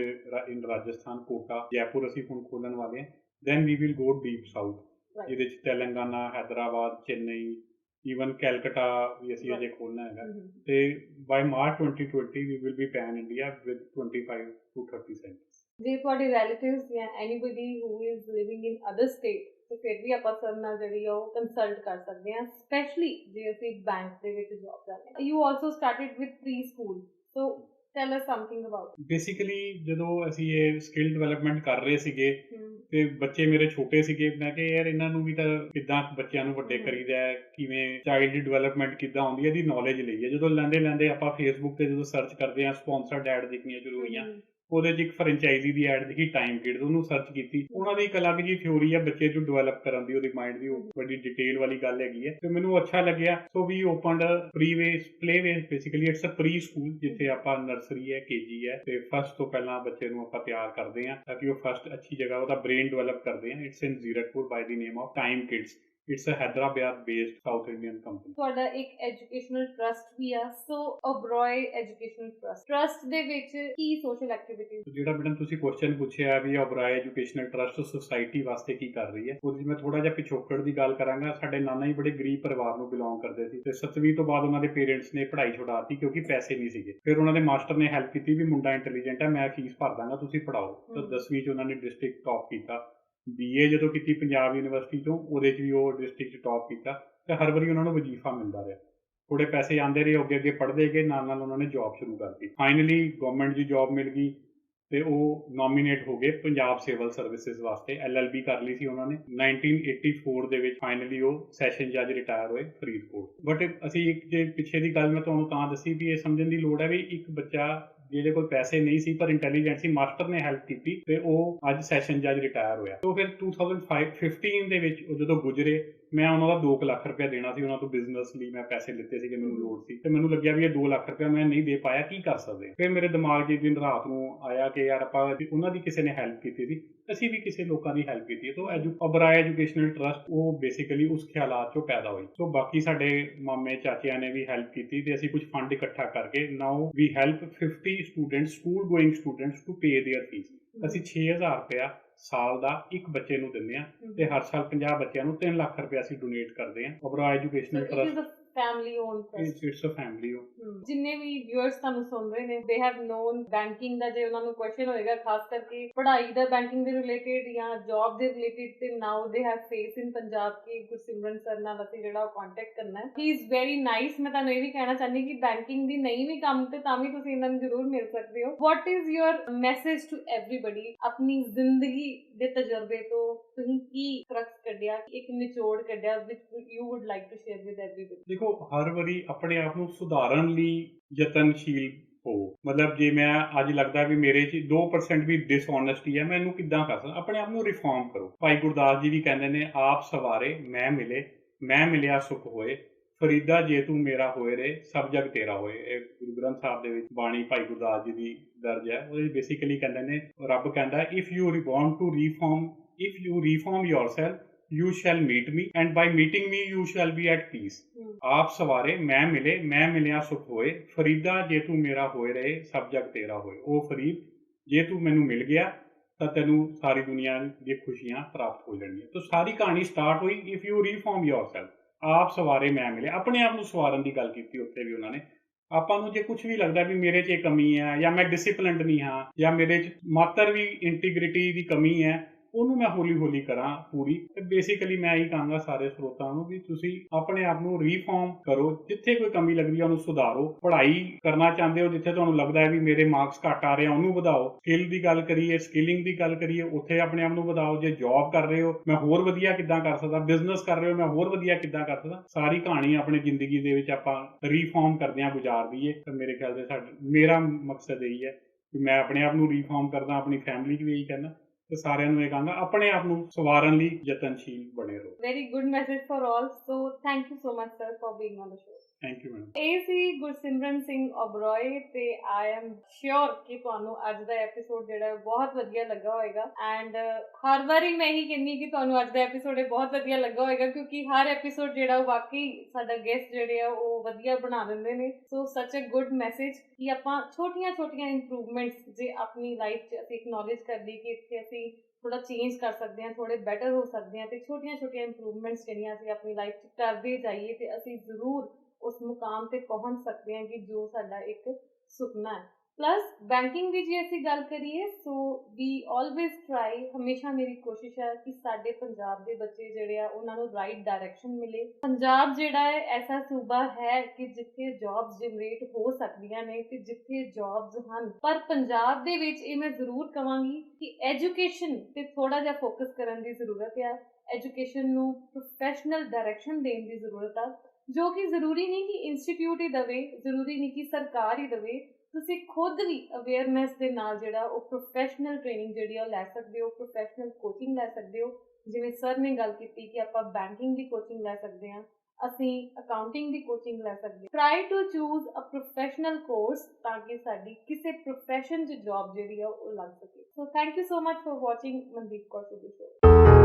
in Rajasthan, Kota, Jaipur ਅਸੀਂ ਹੁਣ ਖੋਲਣ ਵਾਲੇ ਹਾਂ। Then we will go deep south, ਜਿਹਦੇ 'ਚ ਤੇਲੰਗਾਨਾ, ਹੈਦਰਾਬਾਦ, ਚੇਨਈ, ਈਵਨ ਕੈਲਕਟਾ ਵੀ ਅਸੀਂ ਅਜੇ ਖੋਲ੍ਹਣਾ ਹੈਗਾ। ਤੇ by March 2020 we will be pan India with 25 to 30 centres. ਜੇ ਤੁਹਾਡੇ ਰਿਲੇਟਿਵਸ ਜਾਂ anybody who is living in other state ਤੇ ਫਿਰ ਵੀ ਆਪਾਂ ਸਰ ਨਾਲ ਜਿਹੜੀ ਆ ਉਹ ਕੰਸਲਟ ਕਰ ਸਕਦੇ ਹਾਂ, ਸਪੈਸ਼ਲੀ ਜੇ ਅਸੀਂ ਬੈਂਕ ਦੇ ਵਿੱਚ ਜੌਬ ਕਰਦੇ ਹਾਂ। You also started with pre school, so tell us something about it. Basically ਜਦੋਂ ਅਸੀਂ ਇਹ ਸਕਿੱਲ ਡਿਵੈਲਪਮੈਂਟ ਕਰ ਰਹੇ ਸੀਗੇ ਤੇ ਬੱਚੇ ਮੇਰੇ ਛੋਟੇ ਸੀਗੇ, ਮੈਂ ਕਿਹਾ ਯਾਰ ਇਹਨਾਂ ਨੂੰ ਵੀ ਤਾਂ ਕਿੱਦਾਂ ਬੱਚਿਆਂ ਨੂੰ ਵੱਡੇ ਕਰੀਦਾ ਹੈ, ਕਿਵੇਂ ਚਾਈਲਡ ਡਿਵੈਲਪਮੈਂਟ ਕਿੱਦਾਂ ਆਉਂਦੀ ਹੈ, ਇਹਦੀ ਨੌਲੇਜ ਲਈ ਹੈ। ਜਦੋਂ ਲੈਂਦੇ ਆਪਾਂ ਫੇਸਬੁੱਕ ਤੇ ਜਦੋਂ ਸਰਚ ਕਰਦੇ ਹਾਂ, ਸਪੌਂਸਰਡ ਐਡ ਦਿਖਣੀਆਂ ਸ਼ੁਰੂ ਹੋਈਆਂ। ਉਹਦੇ 'ਚ ਇੱਕ ਫਰੈਂਚਾਈਜ਼ੀ ਦੀ ਐਡ ਦਿਖੀ, ਟਾਈਮ ਕਿਡਸ, ਉਹਨੂੰ ਸਰਚ ਕੀਤੀ। ਉਹਨਾਂ ਦੀ ਇੱਕ ਅਲੱਗ ਜਿਹੀ ਥਿਊਰੀ ਹੈ ਬੱਚੇ ਨੂੰ ਡਿਵੈਲਪ ਕਰਨ ਦੀ, ਉਹਦੀ ਮਾਈਂਡ ਦੀ, ਉਹ ਬੜੀ ਡਿਟੇਲ ਵਾਲੀ ਗੱਲ ਹੈਗੀ ਹੈ ਤੇ ਮੈਨੂੰ ਅੱਛਾ ਲੱਗਿਆ। So we opened play way, basically it's a pre school, ਜਿੱਥੇ ਆਪਾਂ ਨਰਸਰੀ ਹੈ, KG ਹੈ ਤੇ ਫਸਟ ਤੋਂ ਪਹਿਲਾਂ ਬੱਚੇ ਨੂੰ ਆਪਾਂ ਤਿਆਰ ਕਰਦੇ ਹਾਂ ਤਾਂ ਕਿ ਉਹ ਫਸਟ ਅੱਛੀ ਜਗ੍ਹਾ ਉਹਦਾ ਬ੍ਰੇਨ ਡਿਵੈਲਪ ਕਰਦੇ ਹਾਂ। It's in Zirakpur by the name of time kids. It's a Hyderabad based South Indian company. ਤੁਹਾਡਾ ਇੱਕ ਐਜੂਕੇਸ਼ਨਲ ਟਰਸਟ ਵੀ ਆ, ਸੋ ਓਬਰੋਏ ਐਜੂਕੇਸ਼ਨਲ ਟਰਸਟ ਦੇ ਵਿੱਚ ਕੀ ਸੋਸ਼ਲ ਐਕਟੀਵਿਟੀਜ਼? ਜਿਹੜਾ ਮੈਡਮ ਤੁਸੀਂ ਕੁਐਸਚਨ ਪੁੱਛਿਆ ਵੀ ਓਬਰੋਏ ਐਜੂਕੇਸ਼ਨਲ ਟਰਸਟ ਸੋਸਾਇਟੀ ਵਾਸਤੇ ਕੀ ਕਰ ਰਹੀ ਹੈ, ਉਹਦੀ ਮੈਂ ਥੋੜਾ ਜਿਹਾ ਪਿਛੋਕੜ ਦੀ ਗੱਲ ਕਰਾਂਗਾ। ਸਾਡੇ ਨਾਨਾ ਜੀ ਬੜੇ ਗਰੀਬ ਪਰਿਵਾਰ ਨੂੰ ਬਿਲੋਂਗ ਕਰਦੇ ਸੀ ਤੇ 7ਵੀਂ ਤੋਂ ਬਾਅਦ ਉਹਨਾਂ ਦੇ ਪੇਰੈਂਟਸ ਨੇ ਪੜ੍ਹਾਈ ਛੁਡਾਤੀ ਕਿਉਂਕਿ ਪੈਸੇ ਨਹੀਂ ਸੀਗੇ। ਫਿਰ ਉਹਨਾਂ ਦੇ ਮਾਸਟਰ ਨੇ ਹੈਲਪ ਕੀਤੀ ਵੀ ਮੁੰਡਾ ਇੰਟੈਲੀਜੈਂਟ ਹੈ, ਮੈਂ ਫੀਸ ਭਰ ਦਾਂਗਾ, ਤੁਸੀਂ ਪੜ੍ਹਾਓ। ਤਾਂ 10ਵੀਂ 'ਚ ਉਹਨਾਂ ਨੇ ਡਿਸਟ੍ਰਿਕਟ ਟੌਪ ਕੀਤਾ। BA ਜਦੋਂ ਕੀਤੀ ਪੰਜਾਬ ਯੂਨੀਵਰਸਿਟੀ ਤੋਂ, ਉਹਦੇ 'ਚ ਵੀ ਉਹ ਡਿਸਟ੍ਰਿਕਟ 'ਚ ਟੌਪ ਕੀਤਾ। ਤੇ ਹਰ ਵਾਰੀ ਉਹਨਾਂ ਨੂੰ ਵਜ਼ੀਫਾ ਮਿਲਦਾ ਰਿਹਾ, ਥੋੜੇ ਪੈਸੇ ਆਉਂਦੇ ਰਹੇ, ਅੱਗੇ ਪੜ੍ਹਦੇ ਗਏ, ਨਾਲ ਉਹਨਾਂ ਨੇ ਜੌਬ ਸ਼ੁਰੂ ਕਰਤੀ। ਫਾਈਨਲੀ ਗਵਰਨਮੈਂਟ ਦੀ ਜੌਬ ਮਿਲ ਗਈ ਤੇ ਉਹ ਨੋਮੀਨੇਟ ਹੋ ਗਏ ਪੰਜਾਬ ਸਿਵਲ ਸਰਵਿਸਿਜ਼ ਵਾਸਤੇ। LLB ਕਰ ਲਈ ਸੀ ਉਹਨਾਂ ਨੇ। 1984 ਦੇ ਵਿੱਚ ਫਾਈਨਲੀ ਉਹ ਸੈਸ਼ਨ ਜੱਜ ਰਿਟਾਇਰ ਹੋਏ ਫਰੀਦਕੋਟ। ਬਟ ਅਸੀਂ ਇੱਕ ਜੇ ਪਿੱਛੇ ਦੀ ਗੱਲ ਮੈਂ ਤੁਹਾਨੂੰ ਤਾਂ ਦੱਸੀ ਵੀ ਇਹ ਸਮਝਣ ਦੀ ਲੋੜ ਹੈ ਵੀ ਇੱਕ ਬੱਚਾ ਜਿਹਦੇ ਕੋਲ ਪੈਸੇ ਨਹੀਂ ਸੀ ਪਰ ਇੰਟੈਲੀਜੈਂਟ ਸੀ, ਮਾਸਟਰ ਨੇ ਹੈਲਪ ਕੀਤੀ ਤੇ ਉਹ ਅੱਜ ਸੈਸ਼ਨ ਜੱਜ ਰਿਟਾਇਰ ਹੋਇਆ। ਤੋਂ ਫਿਰ 2015 ਦੇ ਵਿੱਚ ਉਹ ਜਦੋਂ ਗੁਜਰੇ, ਮੈਂ ਉਹਨਾਂ ਦਾ 2 ਲੱਖ ਰੁਪਇਆ ਦੇਣਾ ਸੀ ਉਹਨਾਂ ਤੋਂ ਬਿਜ਼ਨਸ ਲਈ, ਮੈਂ ਪੈਸੇ ਲਿੱਤੇ ਸੀਗੇ, ਮੈਨੂੰ ਲੋੜ ਸੀ ਤੇ ਮੈਨੂੰ ਲੱਗਿਆ ਵੀ ਇਹ 2 ਲੱਖ ਰੁਪਇਆ ਮੈਂ ਨਹੀਂ ਦੇ ਪਾਇਆ, ਕੀ ਕਰ ਸਕਦੇ ਹਾਂ। ਫਿਰ ਮੇਰੇ ਦਿਮਾਗ 'ਚ ਦਿਨ ਰਾਤ ਨੂੰ ਆਇਆ ਕਿ ਯਾਰ ਆਪਾਂ ਉਹਨਾਂ ਦੀ ਕਿਸੇ ਨੇ ਹੈਲਪ ਕੀਤੀ ਸੀ, ਅਸੀਂ ਵੀ ਕਿਸੇ ਲੋਕਾਂ ਦੀ ਹੈਲਪ ਕੀਤੀ ਹੈ। ਤਾਂ ਓਬਰਾਏ ਐਜੂਕੇਸ਼ਨਲ ਟਰਸਟ ਉਹ ਬੇਸਿਕਲੀ ਉਸ ਖਿਆਲਾਤ 'ਚੋਂ ਪੈਦਾ ਹੋਈ। ਸੋ ਬਾਕੀ ਸਾਡੇ ਮਾਮੇ ਚਾਚਿਆਂ ਨੇ ਵੀ ਹੈਲਪ ਕੀਤੀ ਤੇ ਅਸੀਂ ਕੁਝ ਫੰਡ ਇਕੱਠਾ ਕਰਕੇ now we help 50 students, school going students to pay their fees. ਅਸੀਂ 6000 ਰੁਪਇਆ ਸਾਲ ਦਾ ਇੱਕ ਬੱਚੇ ਨੂੰ ਦਿੰਦੇ ਆ ਤੇ ਹਰ ਸਾਲ 50 ਬੱਚਿਆਂ ਨੂੰ 3 ਲੱਖ ਰੁਪਇਆ ਅਸੀਂ ਡੋਨੇਟ ਕਰਦੇ ਆ। Oberoi educational trust family owned trust. It's a family owned. ਜਿੰਨੇ ਵੀ viewers ਤੁਹਾਨੂੰ ਸੁਣ ਰਹੇ ਨੇ, they have known banking ਦਾ ਜੇ ਉਹਨਾਂ ਨੂੰ question ਹੋਏਗਾ ਖਾਸ ਕਰਕੇ ਪੜ੍ਹਾਈ ਦਾ banking ਦੇ related ਜਾਂ job ਦੇ related, ਤੇ now they have faced in Punjab ਕਿ ਗੁਰਸਿਮਰਨ ਸਰ ਨਾਲ ਅਸੀਂ ਜਿਹੜਾ ਉਹ contact ਕਰਨਾ ਹੈ। he is very nice। ਮੈਂ ਤੁਹਾਨੂੰ ਇਹ ਵੀ ਕਹਿਣਾ ਚਾਹੁੰਦੀ ਕਿ banking ਦੀ ਨਹੀਂ ਵੀ ਕੰਮ ਤੇ ਤਾਂ ਵੀ ਤੁਸੀਂ ਇਹਨਾਂ ਨੂੰ ਜ਼ਰੂਰ ਮਿਲ ਸਕਦੇ ਹੋ। what is your message to everybody? ਆਪਣੀ ਜ਼ਿੰਦਗੀ ਦੇ ਤਜਰਬੇ ਤੋਂ ਤੁਸੀਂ ਕੀ crux ਕੱਢਿਆ, ਇੱਕ ਨਿਚੋੜ ਕੱਢਿਆ which you would like to share with everybody? ਦੇਖੋ, ਹਰ ਵਾਰੀ ਆਪਣੇ ਆਪ ਨੂੰ ਸੁਧਾਰਨ ਲਈ ਯਤਨਸ਼ੀਲ ਹੋ। ਮਤਲਬ ਜੇ ਮੈਂ ਅੱਜ ਲੱਗਦਾ ਵੀ ਮੇਰੇ 'ਚ 2% ਵੀ ਡਿਸਓਨੈਸਟੀ ਹੈ, ਮੈਂ ਇਹਨੂੰ ਕਿੱਦਾਂ ਕਰ ਸਕਦਾ? ਆਪਣੇ ਆਪ ਨੂੰ ਰਿਫਾਰਮ ਕਰੋ। ਭਾਈ ਗੁਰਦਾਸ ਜੀ ਵੀ ਕਹਿੰਦੇ ਨੇ, ਆਪ ਸਵਾਰੇ ਮੈਂ ਮਿਲੇ, ਮੈਂ ਮਿਲਿਆ ਸੁਖ ਹੋਏ, ਫਰੀਦਾ ਜੇ ਤੂੰ ਮੇਰਾ ਹੋਏ ਰੇ, ਸਭ ਜਗ ਤੇਰਾ ਹੋਏ। ਇਹ ਗੁਰੂ ਗ੍ਰੰਥ ਸਾਹਿਬ ਦੇ ਵਿੱਚ ਬਾਣੀ ਭਾਈ ਗੁਰਦਾਸ ਜੀ ਦੀ ਦਰਜ ਹੈ। ਉਹਦੇ ਬੇਸਿਕਲੀ ਕਹਿੰਦੇ ਨੇ, ਰੱਬ ਕਹਿੰਦਾ if you want to reform yourself, you shall meet me, and by meeting me you shall be at peace. ਆਪ ਸਵਾਰੇ ਮੈਂ ਮਿਲੇ, ਮੈਂ ਮਿਲਿਆ ਸੁਖ ਹੋਏ, ਫਰੀਦਾ ਜੇ ਤੂੰ ਮੇਰਾ ਹੋਏ ਰਹੇ, ਸਭ ਜਗ ਤੇਰਾ ਹੋਏ। ਉਹ ਫਰੀਦ, ਜੇ ਤੂੰ ਮੈਨੂੰ ਮਿਲ ਗਿਆ ਤਾਂ ਤੈਨੂੰ ਸਾਰੀ ਦੁਨੀਆ ਦੀ ਖੁਸ਼ੀਆਂ ਪ੍ਰਾਪਤ ਹੋ ਜਾਣਗੀਆਂ। ਤਾਂ ਸਾਰੀ ਕਹਾਣੀ ਸਟਾਰਟ ਹੋਈ ਇਫ ਯੂ ਰੀਫਾਰਮ yourself, ਆਪ ਸਵਾਰੇ ਮੈਂ ਮਿਲੇ। ਆਪਣੇ ਆਪ ਨੂੰ ਸਵਾਰਨ ਦੀ ਗੱਲ ਕੀਤੀ ਉੱਥੇ ਵੀ ਉਹਨਾਂ ਨੇ। ਆਪਾਂ ਨੂੰ ਜੇ ਕੁਝ ਵੀ ਲੱਗਦਾ ਵੀ ਮੇਰੇ 'ਚ ਇਹ ਕਮੀ ਹੈ, ਜਾਂ ਮੈਂ ਡਿਸਿਪਲਿਨਡ ਨਹੀਂ ਹਾਂ, ਜਾਂ ਮੇਰੇ 'ਚ ਮਾਤਰ ਵੀ ਇੰਟੀਗ੍ਰਿਟੀ ਦੀ ਕਮੀ ਹੈ, ਉਹਨੂੰ ਮੈਂ ਹੌਲੀ ਹੌਲੀ ਕਰਾਂ ਪੂਰੀ। ਤੇ ਬੇਸਿਕਲੀ ਮੈਂ ਇਹੀ ਕਹਾਂਗਾ ਸਾਰੇ ਸਰੋਤਾਂ ਨੂੰ ਵੀ ਤੁਸੀਂ ਆਪਣੇ ਆਪ ਨੂੰ ਰੀਫਾਰਮ ਕਰੋ। ਜਿੱਥੇ ਕੋਈ ਕਮੀ ਲੱਗਦੀ ਹੈ ਉਹਨੂੰ ਸੁਧਾਰੋ। ਪੜ੍ਹਾਈ ਕਰਨਾ ਚਾਹੁੰਦੇ ਹੋ, ਜਿੱਥੇ ਤੁਹਾਨੂੰ ਲੱਗਦਾ ਹੈ ਵੀ ਮੇਰੇ ਮਾਰਕਸ ਘੱਟ ਆ ਰਹੇ ਆ, ਉਹਨੂੰ ਵਧਾਓ। ਸਕਿੱਲ ਦੀ ਗੱਲ ਕਰੀਏ, ਸਕਿਲਿੰਗ ਦੀ ਗੱਲ ਕਰੀਏ, ਉੱਥੇ ਆਪਣੇ ਆਪ ਨੂੰ ਵਧਾਓ। ਜੇ ਜੌਬ ਕਰ ਰਹੇ ਹੋ, ਮੈਂ ਹੋਰ ਵਧੀਆ ਕਿੱਦਾਂ ਕਰ ਸਕਦਾ? ਬਿਜ਼ਨਸ ਕਰ ਰਹੇ ਹੋ, ਮੈਂ ਹੋਰ ਵਧੀਆ ਕਿੱਦਾਂ ਕਰ ਸਕਦਾ? ਸਾਰੀ ਕਹਾਣੀ ਆਪਣੀ ਜ਼ਿੰਦਗੀ ਦੇ ਵਿੱਚ ਆਪਾਂ ਰੀਫਾਰਮ ਕਰਦਿਆਂ ਗੁਜ਼ਾਰ ਦਈਏ। ਤਾਂ ਮੇਰੇ ਖਿਆਲ ਦੇ ਮੇਰਾ ਮਕਸਦ ਇਹੀ ਹੈ ਕਿ ਮੈਂ ਆਪਣੇ ਆਪ ਨੂੰ ਰੀਫਾਰਮ ਕਰਦਾ, ਆਪਣੀ ਫੈਮਿਲੀ 'ਚ ਵੀ ਇਹੀ ਕਹਿੰਦਾ ਤੇ ਸਾਰਿਆਂ ਨੂੰ ਇਹ ਕਹਾਂਗਾ ਆਪਣੇ ਆਪ ਨੂੰ ਸਵਾਰਨ ਲਈ ਯਤਨਸ਼ੀਲ ਬਣੇ ਰਹੋ। Very good message for all. So thank you so much sir for being on the show. Thank you madam. ਇਹ ਸੀ ਗੁਰਸਿਮਰਨ ਸਿੰਘ ਓਬਰਾਏ ਤੇ ਆਈ ਐਮ ਸ਼ੋਰ ਕਿ ਤੁਹਾਨੂੰ ਅੱਜ ਦਾ ਐਪੀਸੋਡ ਜਿਹੜਾ ਬਹੁਤ ਵਧੀਆ ਲੱਗਾ ਹੋਏਗਾ। ਐਂਡ ਹਰ ਵਾਰੀ ਮੈਂ ਇਹੀ ਕਹਿੰਦੀ ਕਿ ਤੁਹਾਨੂੰ ਅੱਜ ਦਾ ਐਪੀਸੋਡ ਇਹ ਬਹੁਤ ਵਧੀਆ ਲੱਗਾ ਹੋਏਗਾ ਕਿਉਂਕਿ ਹਰ ਐਪੀਸੋਡ ਜਿਹੜਾ ਉਹ ਵਾਕਈ ਸਾਡਾ ਗੈਸਟ ਜਿਹੜੇ ਆ ਉਹ ਵਧੀਆ ਬਣਾ ਦਿੰਦੇ ਨੇ। ਸੋ ਸੱਚ ਅ ਗੁੱਡ ਮੈਸੇਜ ਕਿ ਆਪਾਂ ਛੋਟੀਆਂ ਇੰਪਰੂਵਮੈਂਟਸ ਜੇ ਆਪਣੀ ਲਾਈਫ 'ਚ ਅਸੀਂ ਐਕਨੋਲੇਜ ਕਰ ਲਈ ਕਿ ਇੱਥੇ ਅਸੀਂ ਥੋੜਾ ਚੇਂਜ ਕਰ ਸਕਦੇ ਹਾਂ, ਥੋੜੇ ਬੈਟਰ ਹੋ ਸਕਦੇ ਹਾਂ, ਤੇ ਛੋਟੀਆਂ ਇੰਪਰੂਵਮੈਂਟਸ ਜਿਹੜੀਆਂ ਅਸੀਂ ਆਪਣੀ ਲਾਈਫ 'ਚ ਕਰਦੇ ਜਾਈਏ ਤੇ ਅਸੀਂ ਜ਼ਰੂਰ ਉਸ ਮੁਕਾਮ ਤੇ ਪਹੁੰਚ ਸਕਦੇ ਹਾਂ ਕਿ ਜੋ ਸਾਡਾ ਇੱਕ ਸੁਪਨਾ ਹੈ। ਪਲੱਸ ਬੈਂਕਿੰਗ ਦੀ ਜੇ ਅਸੀਂ ਗੱਲ ਕਰੀਏ, ਸੋ ਵੀ ਆਲਵੇਜ਼ ਟਰਾਈ, ਹਮੇਸ਼ਾ ਮੇਰੀ ਕੋਸ਼ਿਸ਼ ਹੈ ਕਿ ਸਾਡੇ ਪੰਜਾਬ ਦੇ ਬੱਚੇ ਜਿਹੜੇ ਆ ਉਹਨਾਂ ਨੂੰ ਰਾਈਟ ਡਾਇਰੈਕਸ਼ਨ ਮਿਲੇ। ਪੰਜਾਬ ਜਿਹੜਾ ਹੈ ਐਸਾ ਸੂਬਾ ਹੈ ਕਿ ਜਿੱਥੇ ਜੌਬਸ ਜਨਰੇਟ ਹੋ ਸਕਦੀਆਂ ਨੇ ਤੇ ਜਿੱਥੇ ਜੌਬਸ ਹਨ, ਪਰ ਪੰਜਾਬ ਦੇ ਵਿੱਚ ਇਹ ਮੈਂ ਜ਼ਰੂਰ ਕਵਾਂਗੀ ਕਿ ਐਜੂਕੇਸ਼ਨ ਤੇ ਥੋੜਾ ਜਿਹਾ ਫੋਕਸ ਕਰਨ ਦੀ ਜ਼ਰੂਰਤ ਆ। ਐਜੂਕੇਸ਼ਨ ਨੂੰ ਪ੍ਰੋਫੈਸ਼ਨਲ ਡਾਇਰੈਕਸ਼ਨ ਦੇਣ ਦੀ ਜ਼ਰੂਰਤ ਆ, ਜੋ ਕਿ ਜ਼ਰੂਰੀ ਨਹੀਂ ਕਿ ਇੰਸਟੀਟਿਊਟ ਹੀ ਦੇਵੇ, ਜ਼ਰੂਰੀ ਨਹੀਂ ਕਿ ਸਰਕਾਰ ਹੀ ਦੇਵੇ। ਤੁਸੀਂ ਖੁਦ ਵੀ ਅਵੇਅਰਨੈਸ ਦੇ ਨਾਲ ਜਿਹੜਾ ਉਹ ਪ੍ਰੋਫੈਸ਼ਨਲ ਟ੍ਰੇਨਿੰਗ ਜਿਹੜੀ ਆ ਉਹ ਲੈ ਸਕਦੇ ਹੋ, ਪ੍ਰੋਫੈਸ਼ਨਲ ਕੋਚਿੰਗ ਲੈ ਸਕਦੇ ਹੋ। ਜਿਵੇਂ ਸਰ ਨੇ ਗੱਲ ਕੀਤੀ ਕਿ ਆਪਾਂ ਬੈਂਕਿੰਗ ਦੀ ਕੋਚਿੰਗ ਲੈ ਸਕਦੇ ਹਾਂ, ਅਸੀਂ ਅਕਾਊਂਟਿੰਗ ਦੀ ਕੋਚਿੰਗ ਲੈ ਸਕਦੇ ਹਾਂ। Try to choose a professional course ਤਾਂ ਕਿ ਸਾਡੀ ਕਿਸੇ ਪ੍ਰੋਫੈਸ਼ਨ 'ਚ ਜੌਬ ਜਿਹੜੀ ਆ ਉਹ ਲੱਗ ਸਕੇ। So thank you so much for watching Mandeep Kaur Sidhu show.